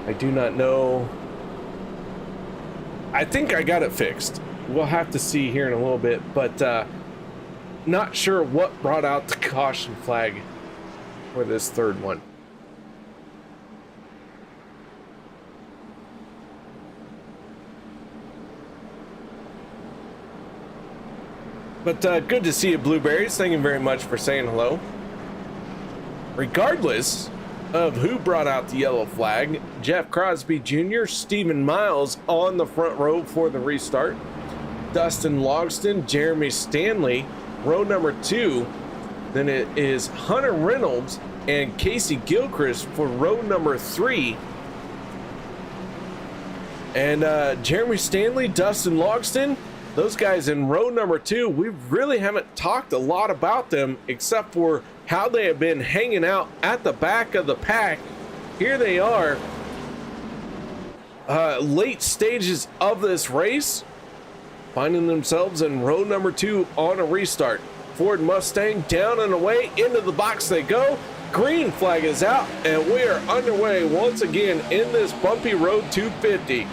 I do not know. I think I got it fixed. We'll have to see here in a little bit, but not sure what brought out the caution flag for this third one. But good to see you, Blueberries. Thank you very much for saying hello. Regardless of who brought out the yellow flag, Jeff Crosby Jr., Stephen Miles on the front row for the restart. Dustin Logston, Jeremy Stanley, row number 2. Then it is Hunter Reynolds and Kacey Gilchrist for row number 3. And Jeremy Stanley, Dustin Logston, those guys in row number 2, we really haven't talked a lot about them except for how they have been hanging out at the back of the pack. Here they are, late stages of this race, finding themselves in row number 2 on a restart. Ford Mustang down and away, into the box they go. Green flag is out, and we are underway once again in this bumpy road 250.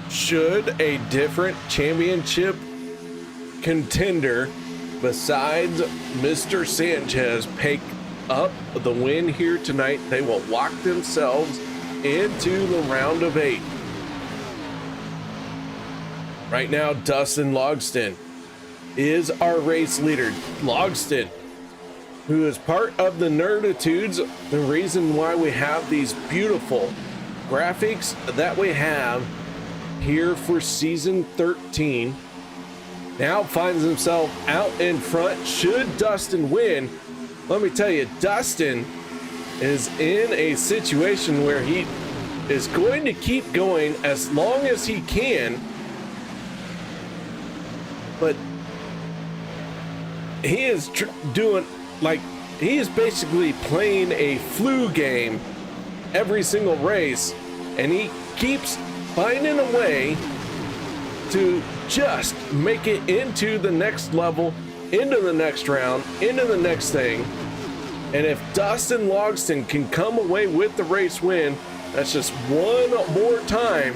Should a different championship contender besides Mr. Sanchez pick up the win here tonight, they will lock themselves into the round of 8. Right now, Dustin Logston is our race leader. Logston, who is part of the Nerditudes, the reason why we have these beautiful graphics that we have here for season 13, now finds himself out in front. Should Dustin win, let me tell you, Dustin is in a situation where he is going to keep going as long as he can, but he is doing, like, he is basically playing a flu game every single race, and he keeps finding a way to just make it into the next level, into the next round, into the next thing. And if Dustin Logston can come away with the race win, that's just one more time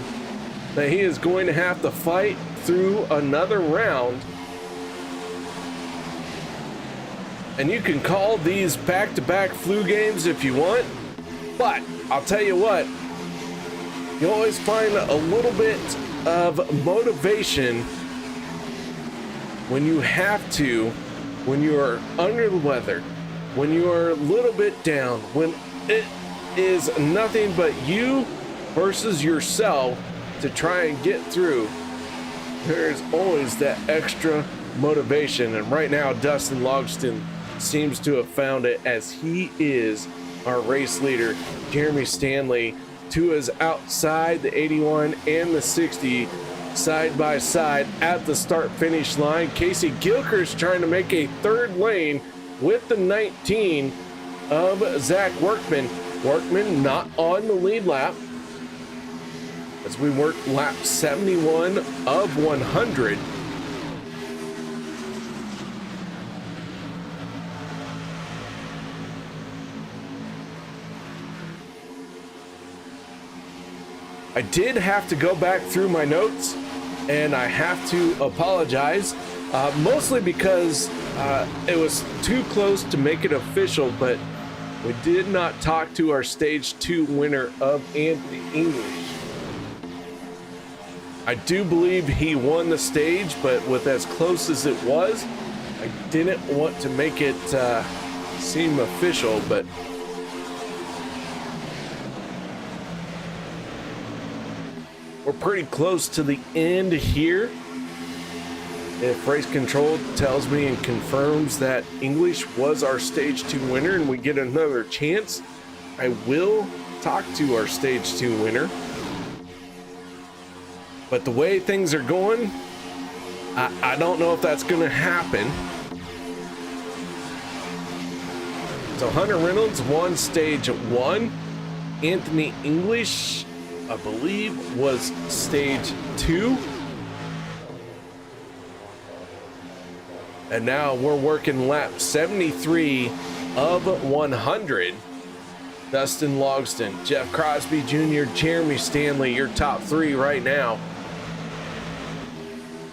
that he is going to have to fight through another round. And you can call these back-to-back flu games if you want, but I'll tell you what, you always find a little bit of motivation when you have to, when you are under the weather, when you are a little bit down, when it is nothing but you versus yourself to try and get through. There's always that extra motivation, and right now Dustin Logston seems to have found it, as he is our race leader. Jeremy Stanley to his outside, the 81 and the 60 side by side at the start finish line. Kacey Gilchrist trying to make a third lane with the 19 of Zach Workman. Workman not on the lead lap as we work lap 71 of 100. I did have to go back through my notes, and I have to apologize. Mostly because it was too close to make it official, but we did not talk to our Stage 2 winner of Anthony English. I do believe he won the stage, but with as close as it was, I didn't want to make it seem official, but we're pretty close to the end here. If Race Control tells me and confirms that English was our Stage 2 winner and we get another chance, I will talk to our Stage 2 winner. But the way things are going, I don't know if that's going to happen. So Hunter Reynolds won Stage 1. Anthony English, I believe, was Stage 2. And now we're working lap 73 of 100. Dustin, Logston, Jeff Crosby Jr., Jeremy Stanley, your top three right now.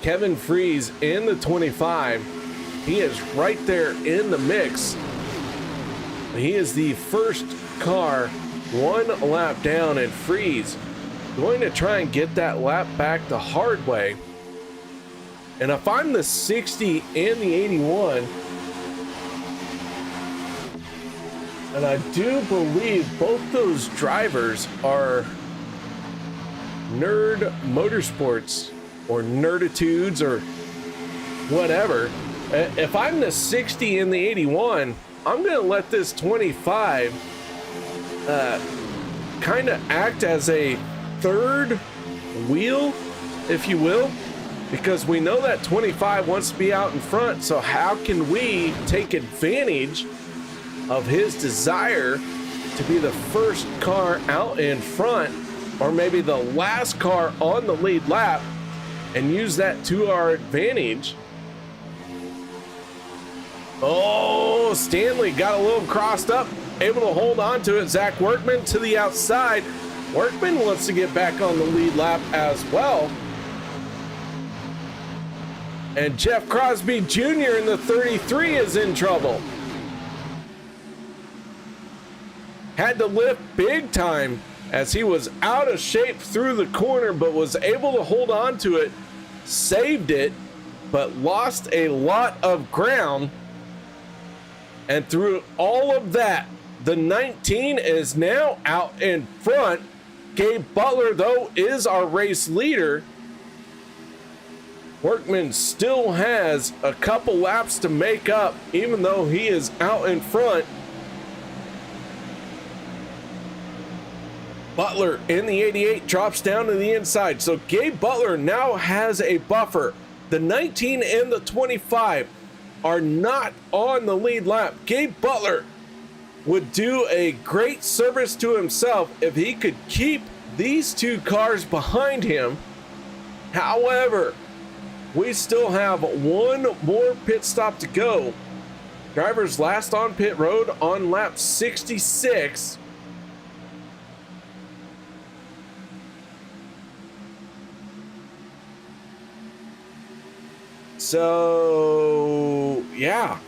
Kevin Freis in the 25. He is right there in the mix. He is the first car one lap down, and Freis going to try and get that lap back the hard way. And if I'm the 60 and the 81, and I do believe both those drivers are Nerd Motorsports or Nerditudes or whatever. If I'm the 60 and the 81, I'm going to let this 25 kind of act as a third wheel, if you will, because we know that 25 wants to be out in front. So how can we take advantage of his desire to be the first car out in front, or maybe the last car on the lead lap, and use that to our advantage? Oh, Stanley got a little crossed up, able to hold on to it. Zach Workman to the outside. Workman wants to get back on the lead lap as well. And Jeff Crosby Jr. in the 33 is in trouble. Had to lift big time as he was out of shape through the corner, but was able to hold on to it, saved it, but lost a lot of ground. And through all of that, the 19 is now out in front. Gabe Butler, though, is our race leader. Workman still has a couple laps to make up, even though he is out in front. Butler in the 88 drops down to the inside. So Gabe Butler now has a buffer. The 19 and the 25 are not on the lead lap. Gabe Butler would do a great service to himself if he could keep these two cars behind him. However, we still have one more pit stop to go. Drivers last on pit road on lap 66. So, yeah,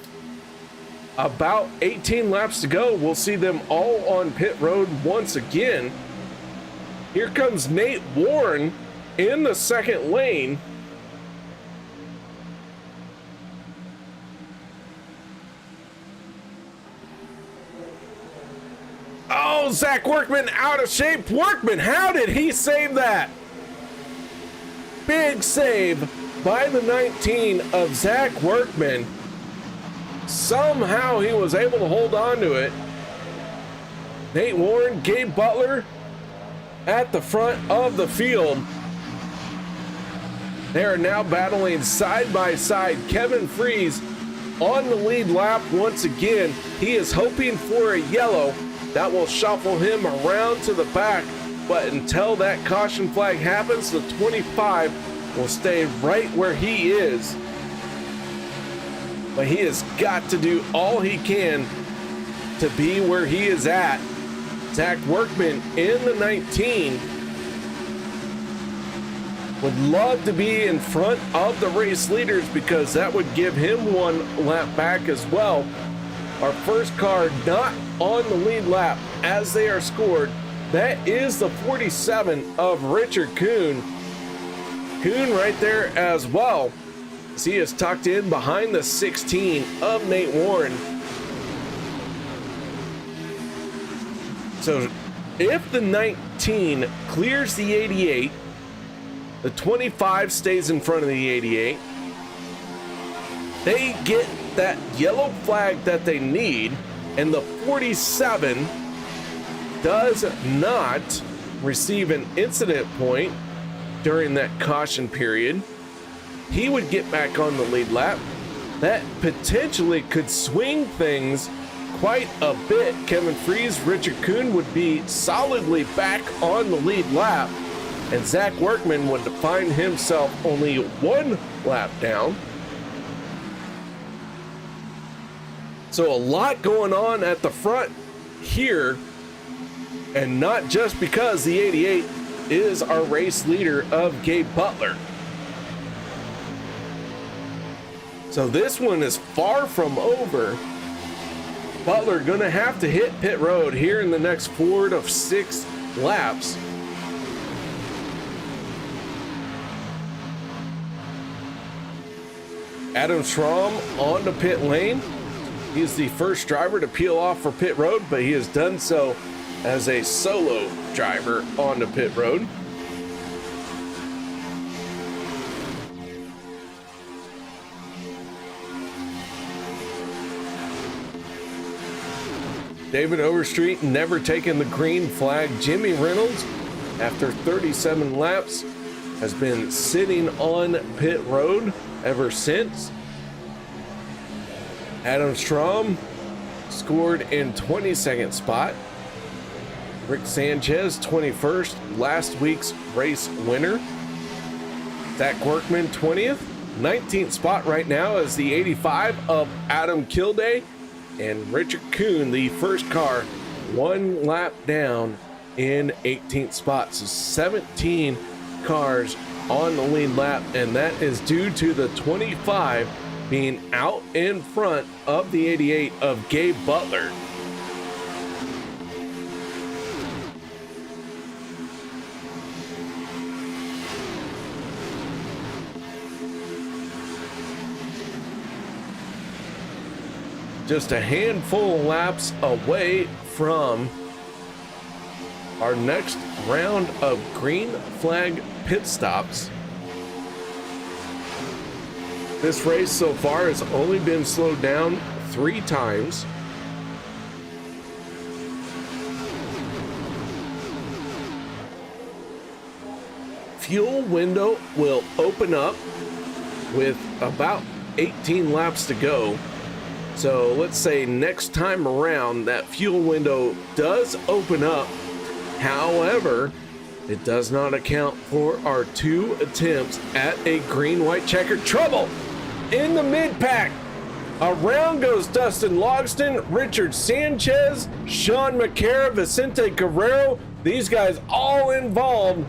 about 18 laps to go. We'll see them all on pit road once again. Here comes Nate Warren in the second lane. Oh, Zach Workman out of shape. Workman, how did he save that? Big save by the 19 of Zach Workman. Somehow he was able to hold on to it. Nate Warren, Gabe Butler at the front of the field. They are now battling side by side. Kevin Freis on the lead lap once again. He is hoping for a yellow that will shuffle him around to the back, but until that caution flag happens, the 25 will stay right where he is. But he has got to do all he can to be where he is at. Zach Workman in the 19. would love to be in front of the race leaders because that would give him one lap back as well. Our first car not on the lead lap as they are scored. That is the 47 of Richard Kuhn. Kuhn right there as well. As he is tucked in behind the 16 of Nate Warren. So if the 19 clears the 88, the 25 stays in front of the 88. They get that yellow flag that they need, and the 47 does not receive an incident point during that caution period. He would get back on the lead lap. That potentially could swing things quite a bit. Kevin Freis, Richard Kuhn would be solidly back on the lead lap, and Zach Workman would find himself only one lap down. So a lot going on at the front here, and not just because the 88 is our race leader of Gabe Butler. So this one is far from over. Butler gonna have to hit pit road here in the next 4 to 6 laps. Adam Schramm on the pit lane. He's the first driver to peel off for pit road, but he has done so as a solo driver on the pit road. David Overstreet never taken the green flag. Jimmy Reynolds, after 37 laps, has been sitting on pit road ever since. Adam Strom scored in 22nd spot. Rick Sanchez, 21st, last week's race winner. Zach Workman, 20th. 19th spot right now is the 85 of Adam Kilday. And Richard Kuhn, the first car, one lap down in 18th spot. So 17 cars on the lead lap, and that is due to the 25 being out in front of the 88 of Gabe Butler. Just a handful of laps away from our next round of green flag pit stops. This race so far has only been slowed down 3 times. Fuel window will open up with about 18 laps to go. So let's say next time around that fuel window does open up. However, it does not account for our 2 attempts at a green-white checkered. Trouble in the mid-pack. Around goes Dustin Logston, Richard Sanchez, Sean Makara, Vicente Guerrero. These guys all involved.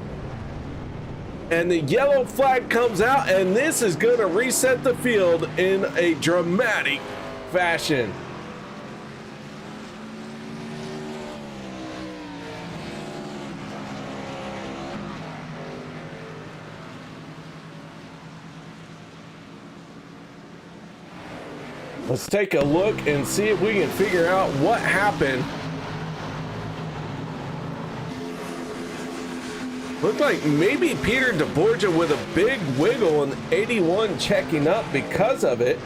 And the yellow flag comes out, and this is going to reset the field in a dramatic fashion. Let's take a look and see if we can figure out what happened. Looked like maybe Peter deBorja with a big wiggle and 81 checking up because of it.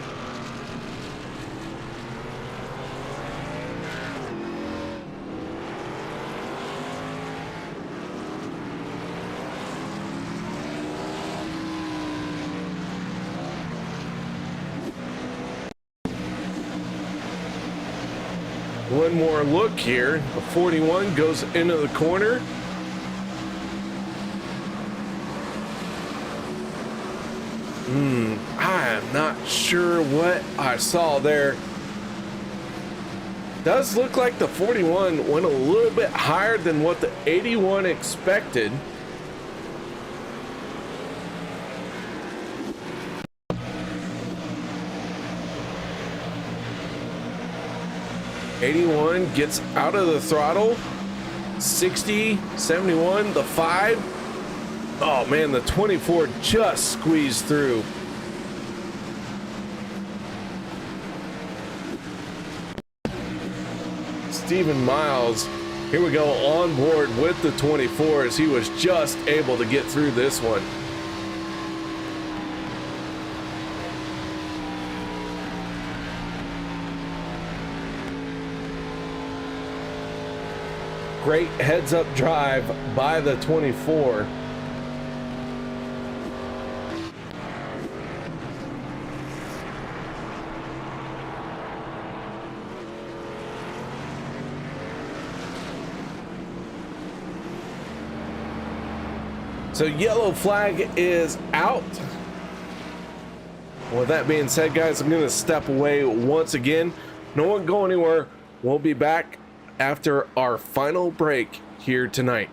One more look here. The 41 goes into the corner. I am not sure what I saw there. Does look like the 41 went a little bit higher than what the 81 expected. 81 gets out of the throttle. 60, 71, the 5. Oh man, the 24 just squeezed through. Stephen Miles, here we go, on board with the 24 as he was just able to get through this one. Great heads-up drive by the 24. So yellow flag is out. With that being said, guys, I'm going to step away once again. No one go anywhere. We'll be back after our final break here tonight.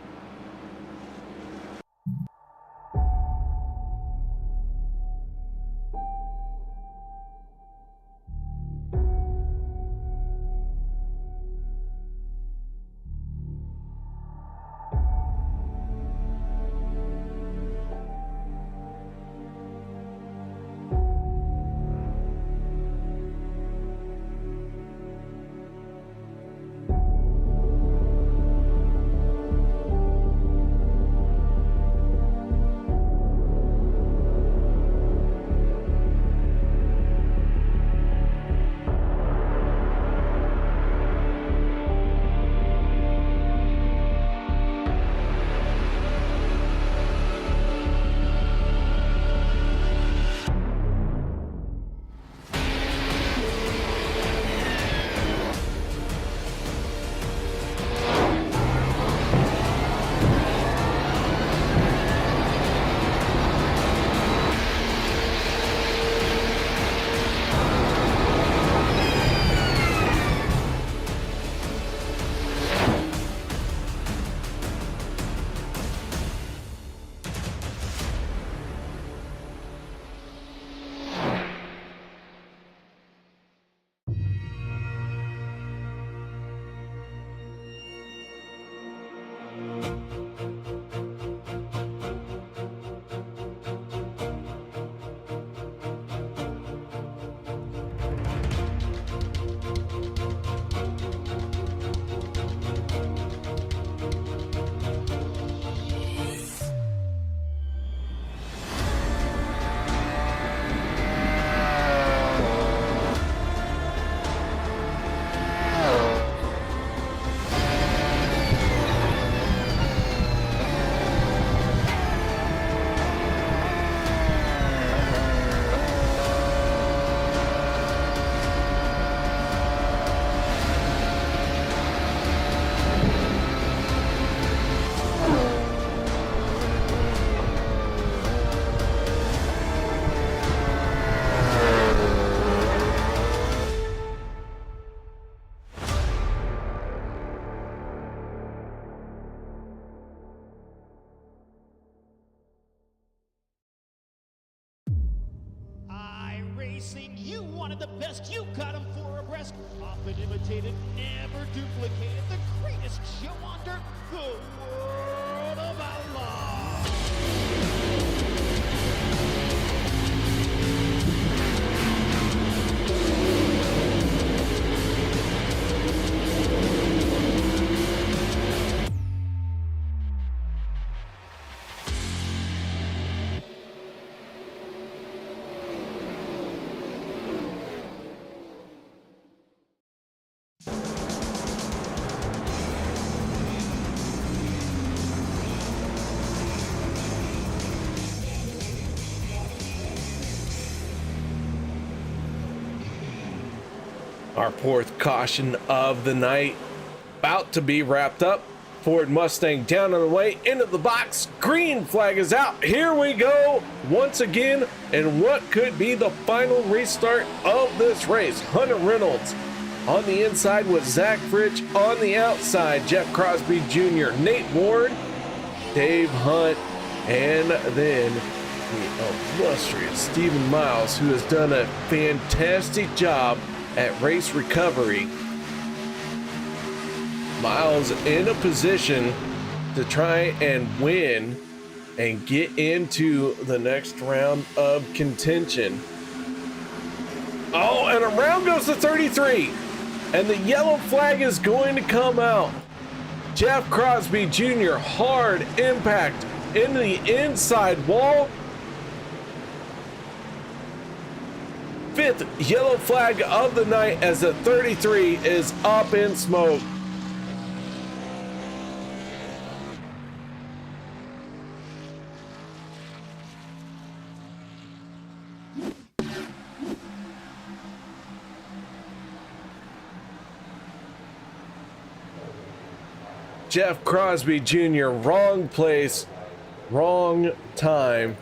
You wanted the best, you got him 4 abreast. Often imitated, never duplicated. The greatest show on dirt, the World of Outlaws. Our 4th caution of the night about to be wrapped up. Ford Mustang down on the way into the box. Green flag is out. Here we go once again, and what could be the final restart of this race. Hunter Reynolds on the inside with Zach Fritsch on the outside. Jeff Crosby Jr., Nate Ward, Dave Hunt, and then the illustrious Stephen Miles, who has done a fantastic job at race recovery. Miles in a position to try and win and get into the next round of contention. Oh, and around goes the 33. And the yellow flag is going to come out. Jeff Crosby Jr. hard impact into the inside wall. 5th yellow flag of the night as the 33 is up in smoke. Jeff Crosby Jr., wrong place, wrong time.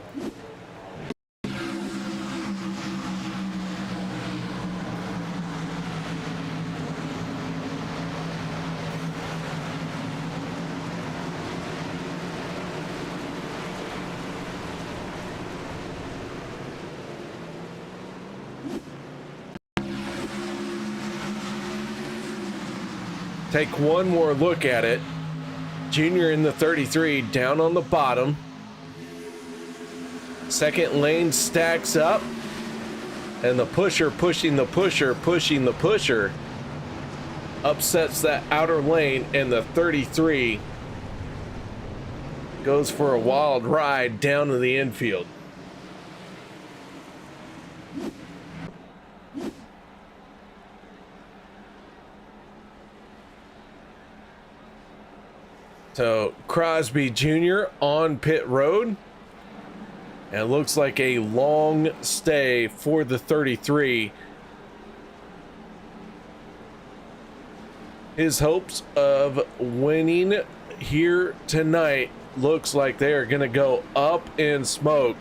Take one more look at it. Junior in the 33 down on the bottom. Second lane stacks up. And the pusher pushing the pusher, pushing the pusher. Upsets that outer lane, and the 33 goes for a wild ride down to the infield. So Crosby Jr. on pit road. And it looks like a long stay for the 33. His hopes of winning here tonight looks like they are going to go up in smoke.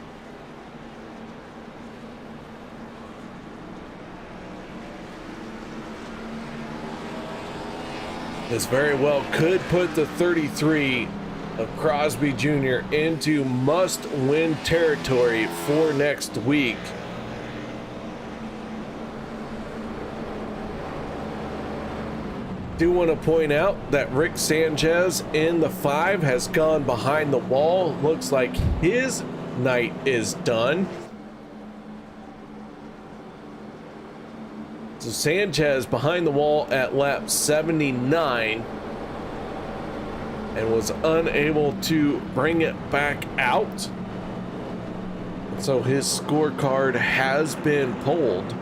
This very well could put the 33 of Crosby Jr. into must-win territory for next week. Do want to point out that Rick Sanchez in the 5 has gone behind the wall. Looks like his night is done. So Sanchez behind the wall at lap 79 and was unable to bring it back out. So his scorecard has been pulled.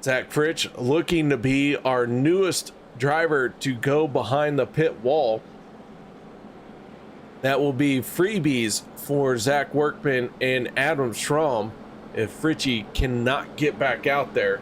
Zach Fritsch looking to be our newest driver to go behind the pit wall. That will be freebies for Zach Workman and Adam Schramm if Fritchie cannot get back out there.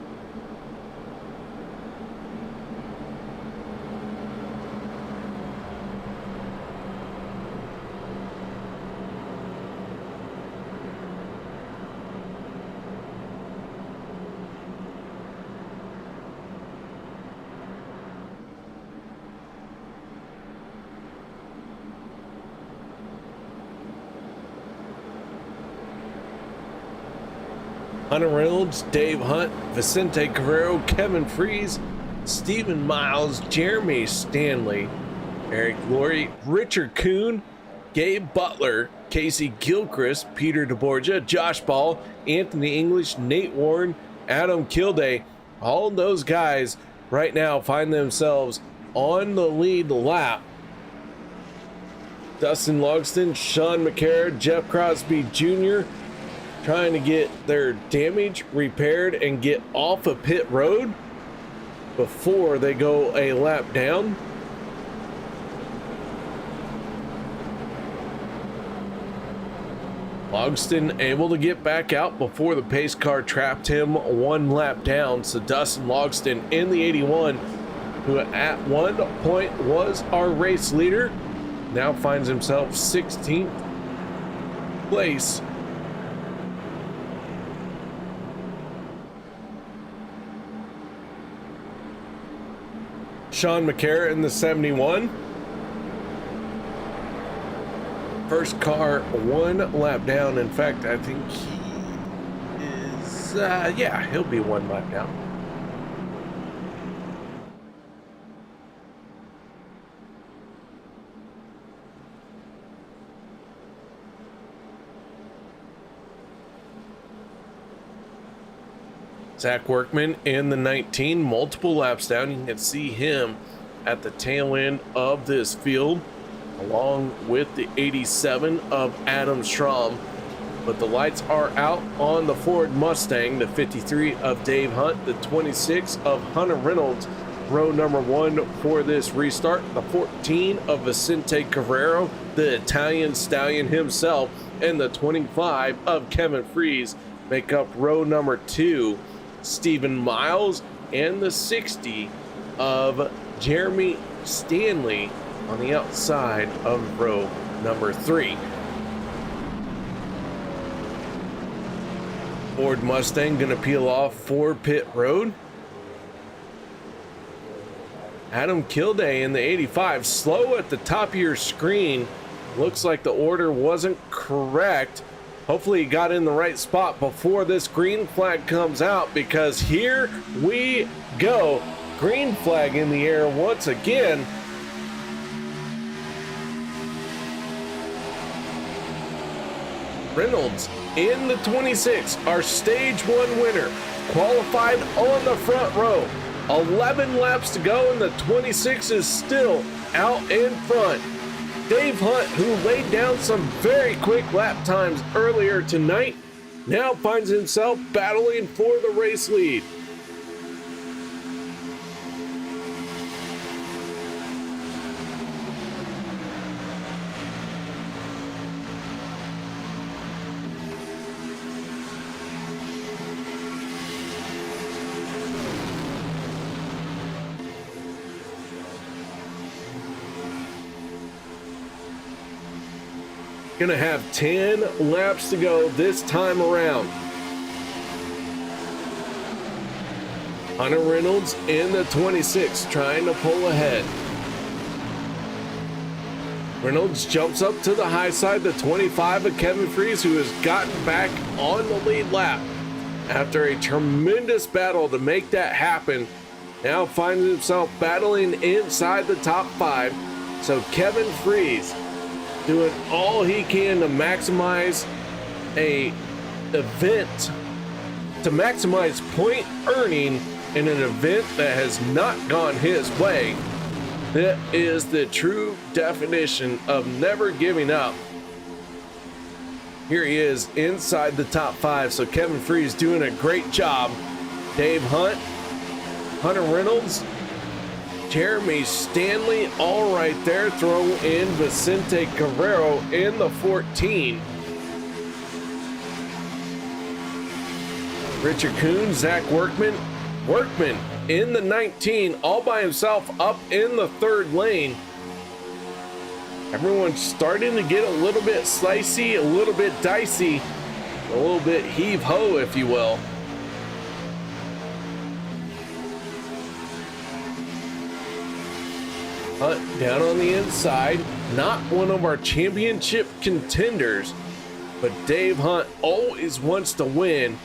Hunter Reynolds, Dave Hunt, Vicente Guerrero, Kevin Freis, Stephen Miles, Jeremy Stanley, Eric Laurie, Richard Kuhn, Gabe Butler, Kacey Gilchrist, Peter deBorja, Josh Ball, Anthony English, Nate Warren, Adam Kilday. All those guys right now find themselves on the lead lap. Dustin Logston, Sean Makara, Jeff Crosby Jr. trying to get their damage repaired and get off of pit road before they go a lap down. Logston able to get back out before the pace car trapped him one lap down. So Dustin Logston in the 81, who at one point was our race leader, now finds himself 16th place. Sean Makara in the 71. First car one lap down. In fact, I think he is Yeah, he'll be 1 lap now. Zach Workman in the 19, multiple laps down. You can see him at the tail end of this field, along with the 87 of Adam Schramm. But the lights are out on the Ford Mustang, the 53 of Dave Hunt, the 26 of Hunter Reynolds, row number 1 for this restart, the 14 of Vicente Carrero, the Italian stallion himself, and the 25 of Kevin Freis make up row number 2. Stephen Miles and the 60 of Jeremy Stanley on the outside of row number 3. Ford Mustang gonna peel off for pit road. Adam Kilday in the 85, slow at the top of your screen. Looks like the order wasn't correct. Hopefully he got in the right spot before this green flag comes out, because here we go. Green flag in the air once again. Reynolds in the 26, our stage 1 winner, qualified on the front row. 11 laps to go and the 26 is still out in front. Dave Hunt, who laid down some very quick lap times earlier tonight, now finds himself battling for the race lead. Gonna have 10 laps to go this time around. Hunter Reynolds in the 26 trying to pull ahead. Reynolds jumps up to the high side, the 25 of Kevin Freis, who has gotten back on the lead lap after a tremendous battle to make that happen. Now finds himself battling inside the top 5. So Kevin Freis doing all he can to maximize a event, to maximize point earning in an event that has not gone his way. That is the true definition of never giving up. Here he is inside the top 5. So Kevin Freis doing a great job. Dave Hunt, Hunter Reynolds, Jeremy Stanley, all right there. Throw in Vicente Carrero in the 14. Richard Kuhn, Zach Workman. Workman in the 19, all by himself up in the 3rd lane. Everyone's starting to get a little bit slicey, a little bit dicey, a little bit heave-ho, if you will. Hunt down on the inside, not one of our championship contenders, but Dave Hunt always wants to win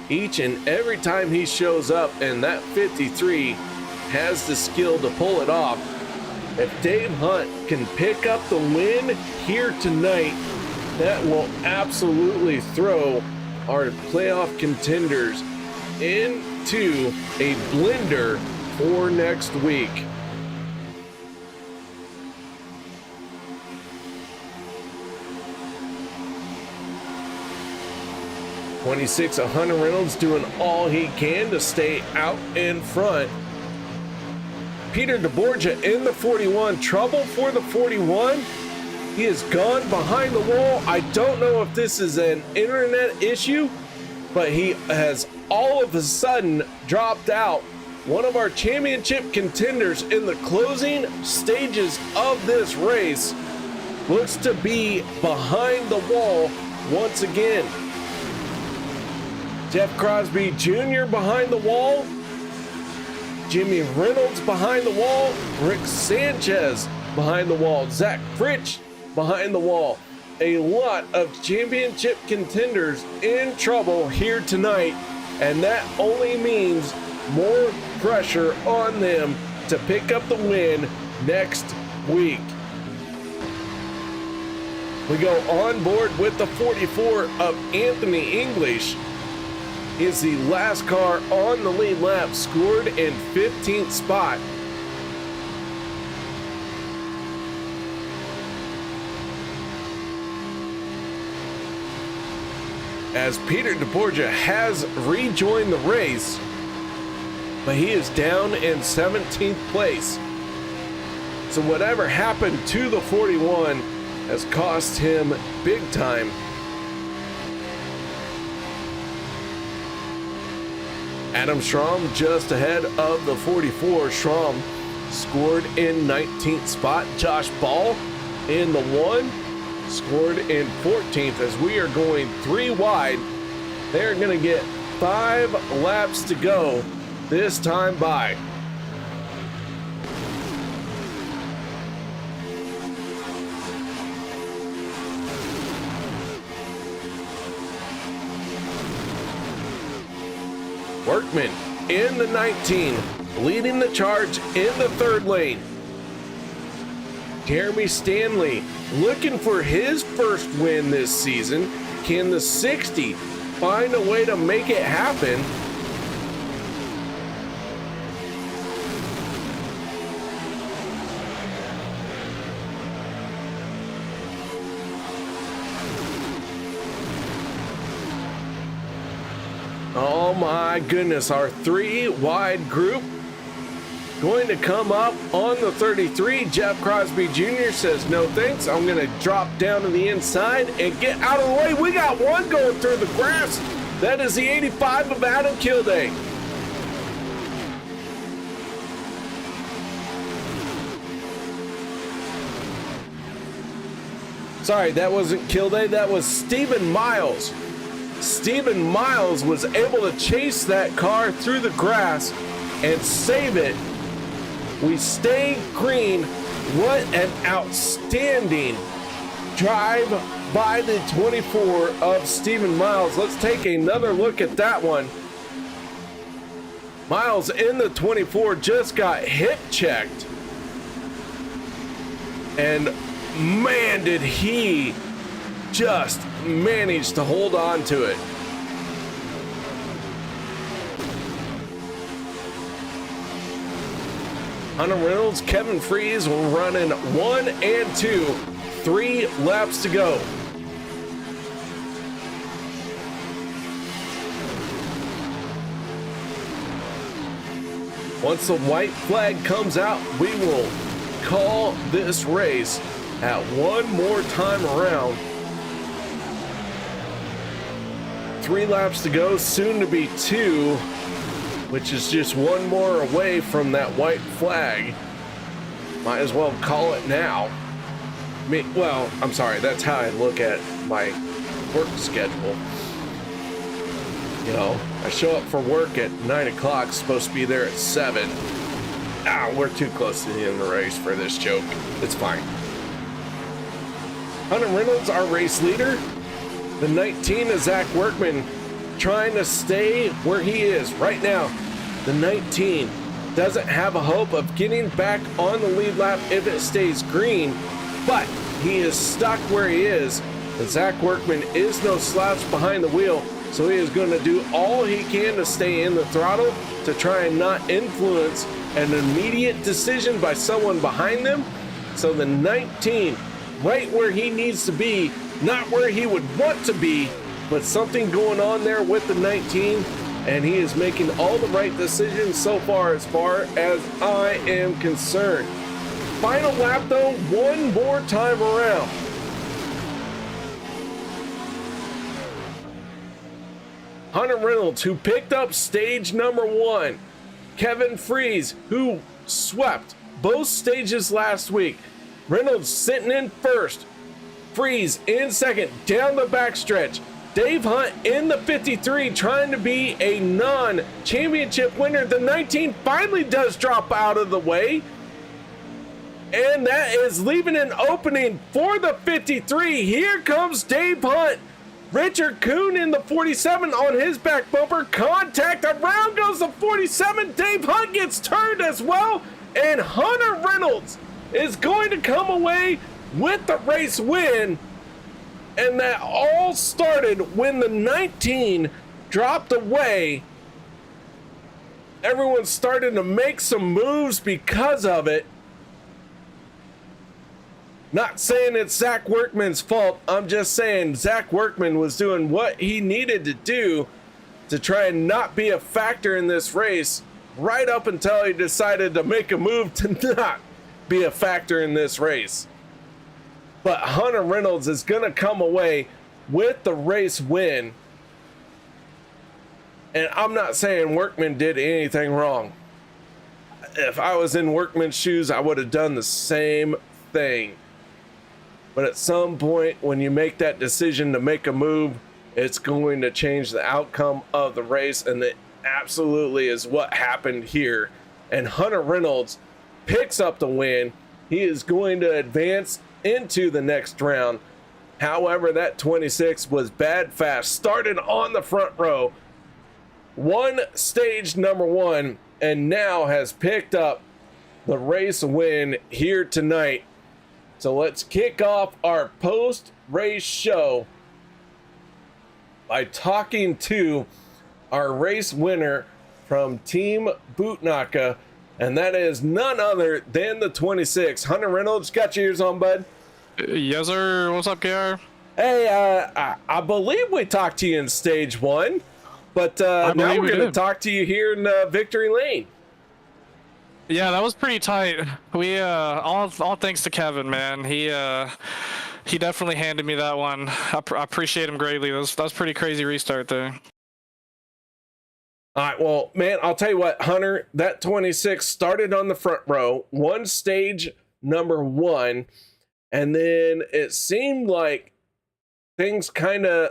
each and every time he shows up, and that 53 has the skill to pull it off. If Dave Hunt can pick up the win here tonight, that will absolutely throw our playoff contenders into a blender for next week. 26 of Hunter Reynolds doing all he can to stay out in front. Peter deBorja in the 41, trouble for the 41. He has gone behind the wall. I don't know if this is an internet issue, but he has all of a sudden dropped out. One of our championship contenders in the closing stages of this race looks to be behind the wall once again. Jeff Crosby Jr. behind the wall. Jimmy Reynolds behind the wall. Rick Sanchez behind the wall. Zach Fritsch behind the wall. A lot of championship contenders in trouble here tonight and that only means more pressure on them to pick up the win next week. We go on board with the 44 of Anthony English. He is the last car on the lead lap, scored in 15th spot. As Peter deBorja has rejoined the race, but he is down in 17th place. So whatever happened to the 41 has cost him big time. Adam Schramm just ahead of the 44. Schramm scored in 19th spot. Josh Ball in the 1 scored in 14th. As we are going 3 wide, they're going to get 5 laps to go this time by. Workman in the 19, leading the charge in the 3rd lane. Jeremy Stanley looking for his first win this season. Can the 60 find a way to make it happen? Oh my goodness, our 3 wide group going to come up on the 33. Jeff Crosby Jr. says, no thanks. I'm going to drop down to the inside and get out of the way. We got one going through the grass. That is the 85 of Adam Kilday. Sorry, that wasn't Kilday. That was Stephen Miles. Stephen Miles was able to chase that car through the grass and save it. We stay green. What an outstanding drive by the 24 of Stephen Miles. Let's take another look at that one. Miles in the 24 just got hip checked. And man, did he just manage to hold on to it. Hunter Reynolds, Kevin Freis running 1 and 2, 3 laps to go. Once the white flag comes out, we will call this race at one more time around. 3 laps to go, soon to be 2, which is just one more away from that white flag. Might as well call it now. Well, I'm sorry, that's how I look at my work schedule. You know, I show up for work at 9 o'clock, supposed to be there at 7. We're too close to the end of the race for this joke. It's fine. Hunter Reynolds, our race leader. The 19 is Zach Workman, trying to stay where he is right now. The 19 doesn't have a hope of getting back on the lead lap if it stays green, but he is stuck where he is. And Zach Workman is no slouch behind the wheel, so he is going to do all he can to stay in the throttle to try and not influence an immediate decision by someone behind them. So the 19, right where he needs to be, not where he would want to be, but something going on there with the 19, and he is making all the right decisions so far as I am concerned. Final lap though, one more time around. Hunter Reynolds, who picked up stage number 1. Kevin Freis, who swept both stages last week. Reynolds sitting in first. Freis in second, down the backstretch. Dave Hunt in the 53, trying to be a non-championship winner. The 19 finally does drop out of the way. And that is leaving an opening for the 53. Here comes Dave Hunt Richard Kuhn in the 47 on his back bumper. Contact. Around goes the 47. Dave Hunt gets turned as well. And Hunter Reynolds is going to come away with the race win. And that all started when the 19 dropped away. Everyone started to make some moves because of it. Not saying it's Zach Workman's fault. I'm just saying Zach Workman was doing what he needed to do to try and not be a factor in this race right up until he decided to make a move to not be a factor in this race. But Hunter Reynolds is going to come away with the race win. And I'm not saying Workman did anything wrong. If I was in Workman's shoes, I would have done the same thing. But at some point, when you make that decision to make a move, it's going to change the outcome of the race. And it absolutely is what happened here. And Hunter Reynolds picks up the win. He is going to advance into the next round. However, that 26 was bad fast. Started on the front row. Won stage number 1 and now has picked up the race win here tonight. So let's kick off our post-race show by talking to our race winner from Team Bootnaka, and that is none other than the 26. Hunter Reynolds, got your ears on, bud? Yes, sir. What's up, KR? Hey, I believe we talked to you in stage 1. But now we're going to talk to you here in Victory Lane. Yeah, that was pretty tight. We all thanks to Kevin, man. He definitely handed me that one. I appreciate him greatly. That was pretty crazy restart there. All right, well, man, I'll tell you what, Hunter, that 26 started on the front row, won stage number 1, and then it seemed like things kind of,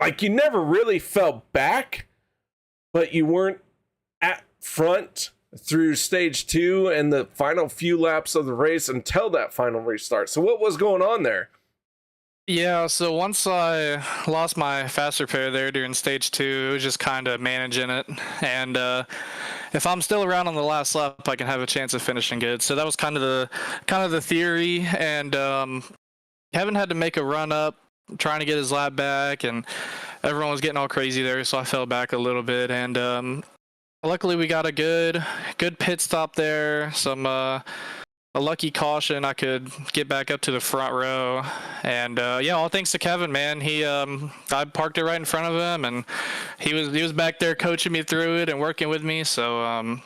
like you never really fell back, but you weren't at front through stage 2 and the final few laps of the race until that final restart. So what was going on there? Yeah, so once I lost my faster pair there during stage 2, it was just kind of managing it. And if I'm still around on the last lap, I can have a chance of finishing good. So that was kind of the theory. And Kevin had to make a run up, trying to get his lap back, and everyone was getting all crazy there, so I fell back a little bit. And luckily we got a good pit stop there, a lucky caution. I could get back up to the front row, and yeah, all thanks to Kevin, man. I parked it right in front of him, and he was back there coaching me through it and working with me, so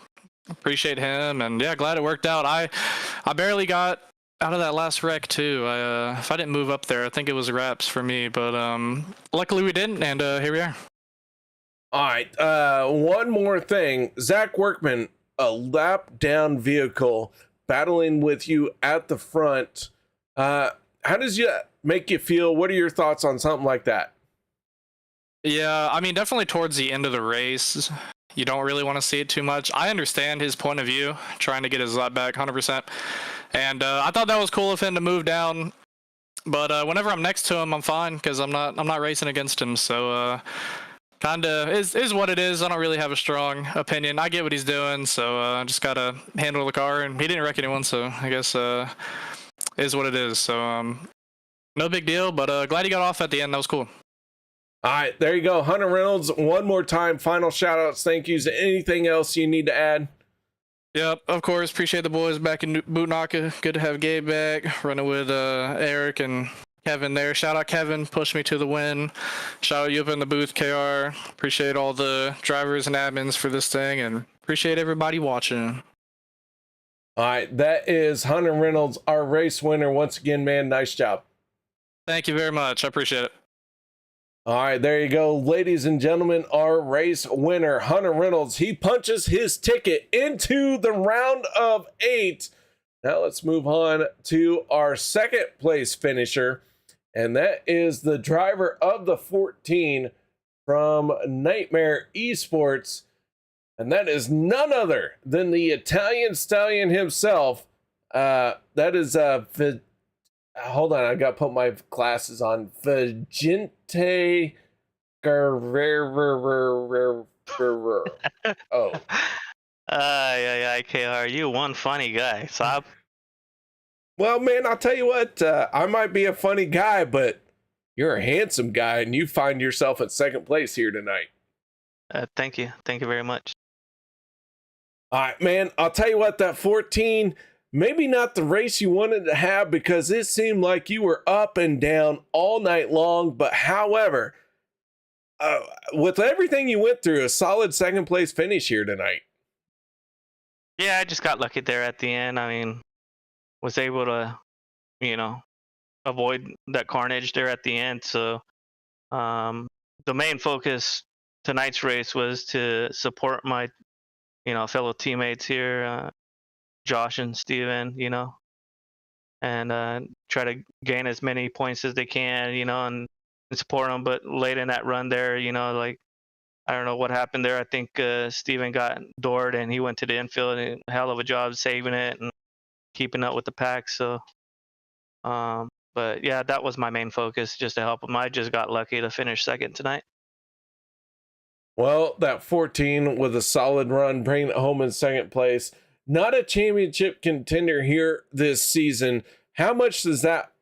appreciate him. And yeah, glad it worked out. I barely got out of that last wreck too. If I didn't move up there, I think it was wraps for me, but luckily we didn't, and here we are. All right, one more thing. Zach Workman, a lap down vehicle, battling with you at the front. How does it make you feel? What are your thoughts on something like that? Yeah, I mean, definitely towards the end of the race, you don't really want to see it too much. I understand his point of view, trying to get his lap back 100%. And I thought that was cool of him to move down. But whenever I'm next to him, I'm fine, because I'm not racing against him. So kind of is what it is. I don't really have a strong opinion. I get what he's doing, so just gotta handle the car. And he didn't wreck anyone, so I guess is what it is. So no big deal. But glad he got off at the end. That was cool. All right, there you go. Hunter Reynolds, one more time, final shout outs, thank yous. Anything else you need to add? Yep, of course. Appreciate the boys back in Bootnaka. Good to have Gabe back, running with Eric and Kevin there. Shout out Kevin, pushed me to the win. Shout out you up in the booth, KR. Appreciate all the drivers and admins for this thing, and appreciate everybody watching. All right, that is Hunter Reynolds, our race winner. Once again, man, nice job. Thank you very much. I appreciate it. All right, there you go. Ladies and gentlemen, our race winner, Hunter Reynolds. He punches his ticket into the round of 8. Now let's move on to our second place finisher, and that is the driver of the 14 from Nightmare Esports, and that is none other than the Italian Stallion himself. That is hold on, I got to put my glasses on. Vagente Guerrero. Oh. Yeah, KR, you one funny guy. Sob. Well, man, I'll tell you what, I might be a funny guy, but you're a handsome guy, and you find yourself at second place here tonight. Thank you. Thank you very much. All right, man, I'll tell you what, that 14, maybe not the race you wanted to have because it seemed like you were up and down all night long, but however, with everything you went through, a solid second place finish here tonight. Yeah, I just got lucky there at the end. I mean, was able to, avoid that carnage there at the end. So the main focus tonight's race was to support my, fellow teammates here, Josh and Steven, and try to gain as many points as they can, and support them. But late in that run there, I don't know what happened there. I think Steven got doored and he went to the infield and a hell of a job saving it and keeping up with the pack. So, but yeah, that was my main focus, just to help him. I just got lucky to finish second tonight. Well, that 14 with a solid run, bringing it home in second place. Not a championship contender here this season. How much does that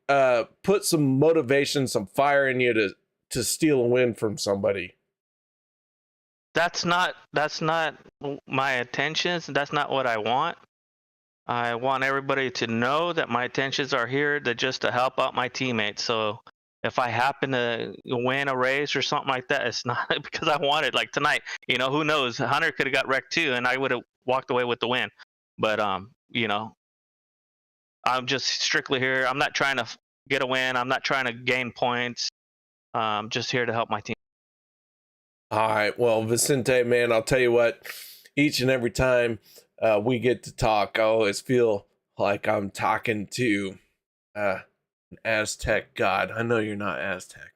put some motivation, some fire in you to steal a win from somebody? That's not my intentions. That's not what I want. I want everybody to know that my intentions are here to help out my teammates. So if I happen to win a race or something like that, it's not because I wanted. Like tonight, who knows? Hunter could have got wrecked too, and I would have walked away with the win. But I'm just strictly here. I'm not trying to get a win. I'm not trying to gain points. I'm just here to help my team. All right. Well, Vicente, man, I'll tell you what. Each and every time we get to talk, I always feel like I'm talking to an Aztec god. I know you're not Aztec.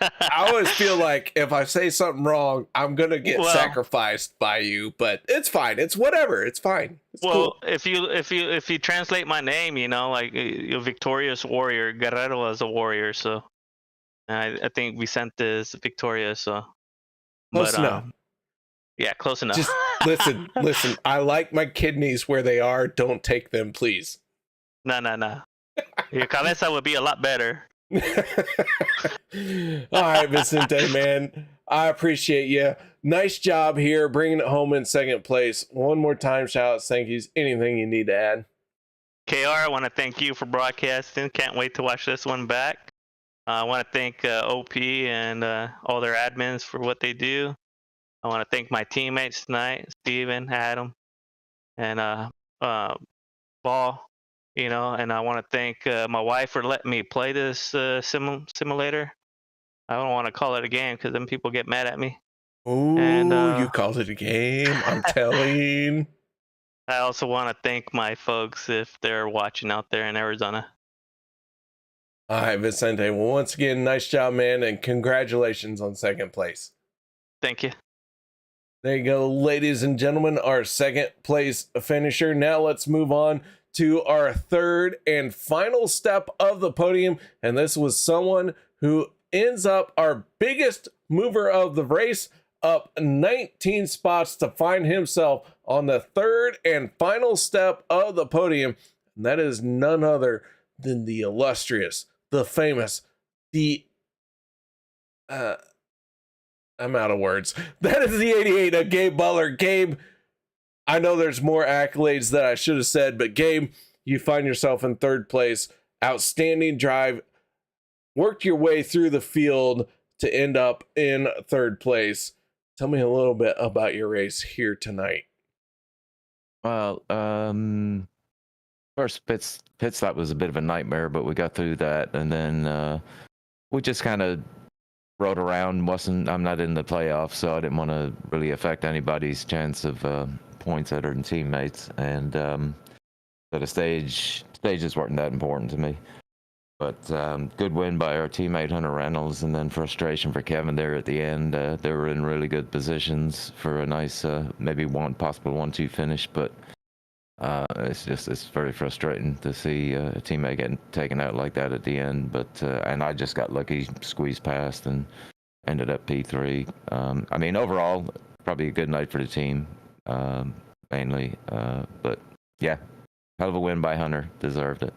I always feel like if I say something wrong, I'm gonna get sacrificed by you. But it's fine. It's whatever. It's fine. It's cool. if you translate my name, like a victorious warrior, Guerrero is a warrior. So I think Vicente is Victoria. So close enough. Yeah, close enough. Just listen. I like my kidneys where they are. Don't take them, please. No. Your cabeza would be a lot better. All right, Vicente, man. I appreciate you. Nice job here, bringing it home in second place. One more time, shout outs, thank yous. Anything you need to add? KR, I want to thank you for broadcasting. Can't wait to watch this one back. I want to thank OP and all their admins for what they do. I want to thank my teammates tonight, Steven, Adam, and Ball. And I want to thank my wife for letting me play this simulator. I don't want to call it a game because then people get mad at me. Ooh, you called it a game, I'm telling. I also want to thank my folks if they're watching out there in Arizona. All right, Vicente. Well, once again, nice job, man, and congratulations on second place. Thank you. There you go, ladies and gentlemen, our second place finisher. Now let's move on to our third and final step of the podium, and this was someone who ends up our biggest mover of the race, up 19 spots to find himself on the third and final step of the podium, and that is none other than the illustrious, the famous, I'm out of words. That is the 88 of Gabe Butler. Gabe, I know there's more accolades that I should have said, but Gabe, you find yourself in third place. Outstanding drive. Worked your way through the field to end up in third place. Tell me a little bit about your race here tonight. Well, first pit stop was a bit of a nightmare, but we got through that, and then we just kind of rode around. I'm not in the playoffs, so I didn't want to really affect anybody's chance of points other than teammates, and so the stages weren't that important to me. But good win by our teammate Hunter Reynolds, and then frustration for Kevin there at the end. They were in really good positions for a nice maybe possible 1-2 finish, but It's very frustrating to see a teammate getting taken out like that at the end. But and I just got lucky, squeezed past, and ended up P3. I mean, overall, probably a good night for the team, mainly. But yeah, hell of a win by Hunter. Deserved it.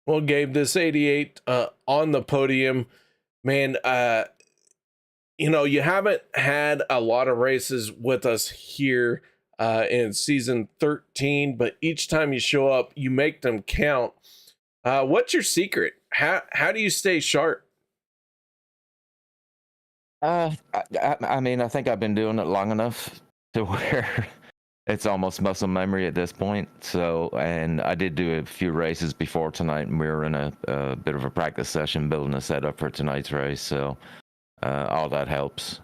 Well, Gabe, this 88 on the podium, man, you haven't had a lot of races with us here in season 13, but each time you show up, you make them count. What's your secret? How do you stay sharp? I mean, I think I've been doing it long enough to where it's almost muscle memory at this point. So, and I did do a few races before tonight, and we were in a bit of a practice session building a setup for tonight's race. So, all that helps.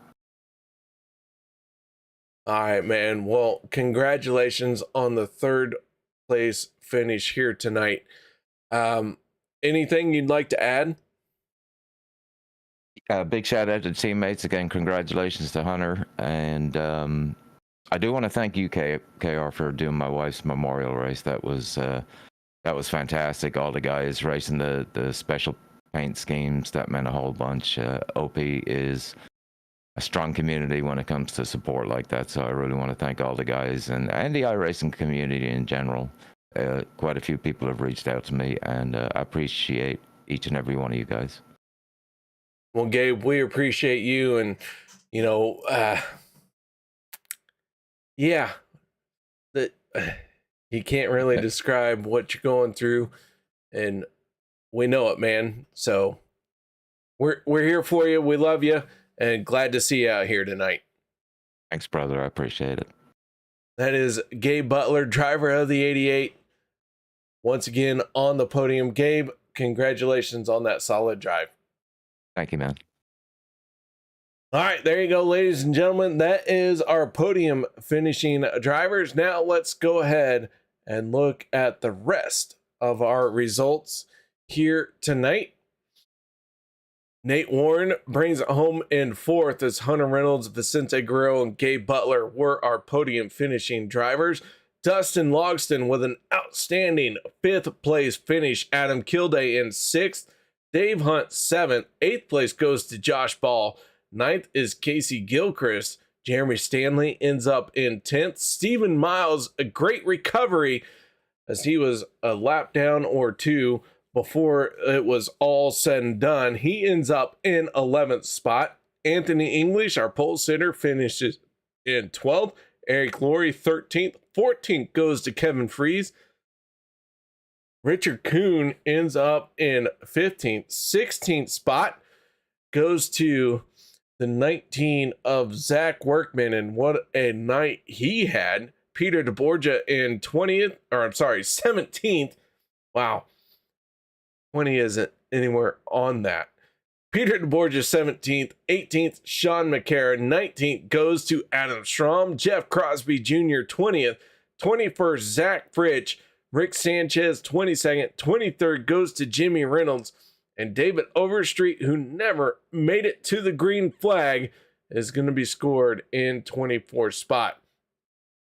All right, man. Well, congratulations on the 3rd place finish here tonight. Anything you'd like to add? Big shout out to teammates again. Congratulations to Hunter, and I do want to thank you, KR, for doing my wife's memorial race. That was fantastic. All the guys racing the special paint schemes, that meant a whole bunch. OP is a strong community when it comes to support like that, so I really want to thank all the guys and the iRacing community in general. Quite a few people have reached out to me, and I appreciate each and every one of you guys. Well, Gabe, we appreciate you, and yeah, that you can't really describe what you're going through, and we know it, man. So we're here for you. We love you, and glad to see you out here tonight. Thanks, brother. I appreciate it. That is Gabe Butler, driver of the 88. Once again on the podium. Gabe, congratulations on that solid drive. Thank you, man. All right, there you go, ladies and gentlemen. That is our podium finishing drivers. Now let's go ahead and look at the rest of our results here tonight. Nate Warren brings it home in 4th as Hunter Reynolds, Vicente Guerrero, and Gabe Butler were our podium finishing drivers. Dustin Logston with an outstanding 5th place finish. Adam Kilday in 6th. Dave Hunt 7th. 8th place goes to Josh Ball. 9th is Kacey Gilchrist. Jeremy Stanley ends up in 10th. Stephen Miles, a great recovery as he was a lap down or two before it was all said and done. He ends up in 11th spot. Anthony English, our pole sitter, finishes in 12th. Eric Laurie 13th. 14th goes to Kevin Freis. Richard Kuhn ends up in 15th. 16th spot goes to the 19 of Zach Workman, and what a night he had. Peter deBorja in 17th. Wow. 20 isn't anywhere on that. Peter deBorja 17th. 18th, Sean Makara. 19th goes to Adam Schramm. Jeff Crosby Jr. 20th. 21st, Zach Fritsch. Rick Sanchez 22nd. 23rd goes to Jimmy Reynolds. And David Overstreet, who never made it to the green flag, is going to be scored in 24th spot.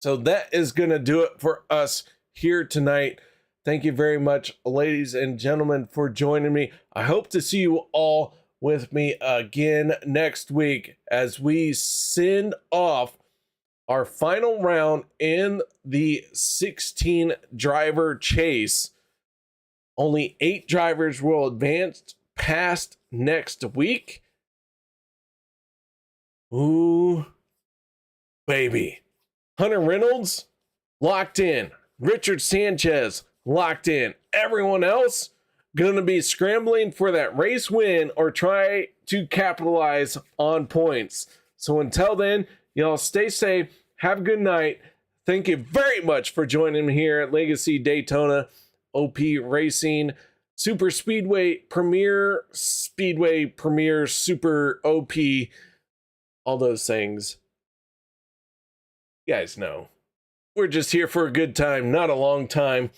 So that is going to do it for us here tonight. Thank you very much, ladies and gentlemen, for joining me. I hope to see you all with me again next week as we send off our final round in the 16 driver chase. Only 8 drivers will advance past next week. Ooh, baby. Hunter Reynolds, locked in. Richard Sanchez, locked in. Everyone else going to be scrambling for that race win or try to capitalize on points. So until then, y'all stay safe. Have a good night. Thank you very much for joining me here at Legacy Daytona. OP Racing, Super Speedway, Premier Super OP, all those things. You guys know. We're just here for a good time, not a long time.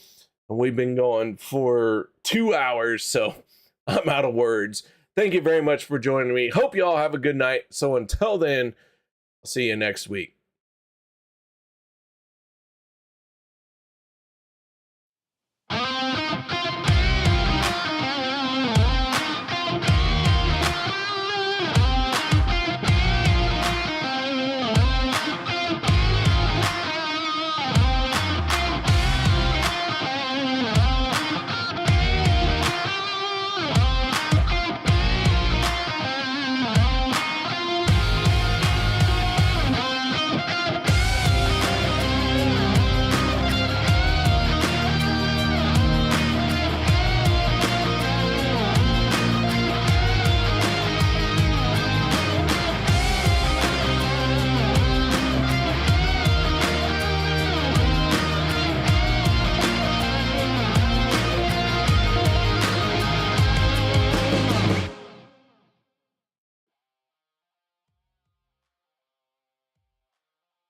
And we've been going for 2 hours, so I'm out of words. Thank you very much for joining me. Hope you all have a good night. So until then, I'll see you next week.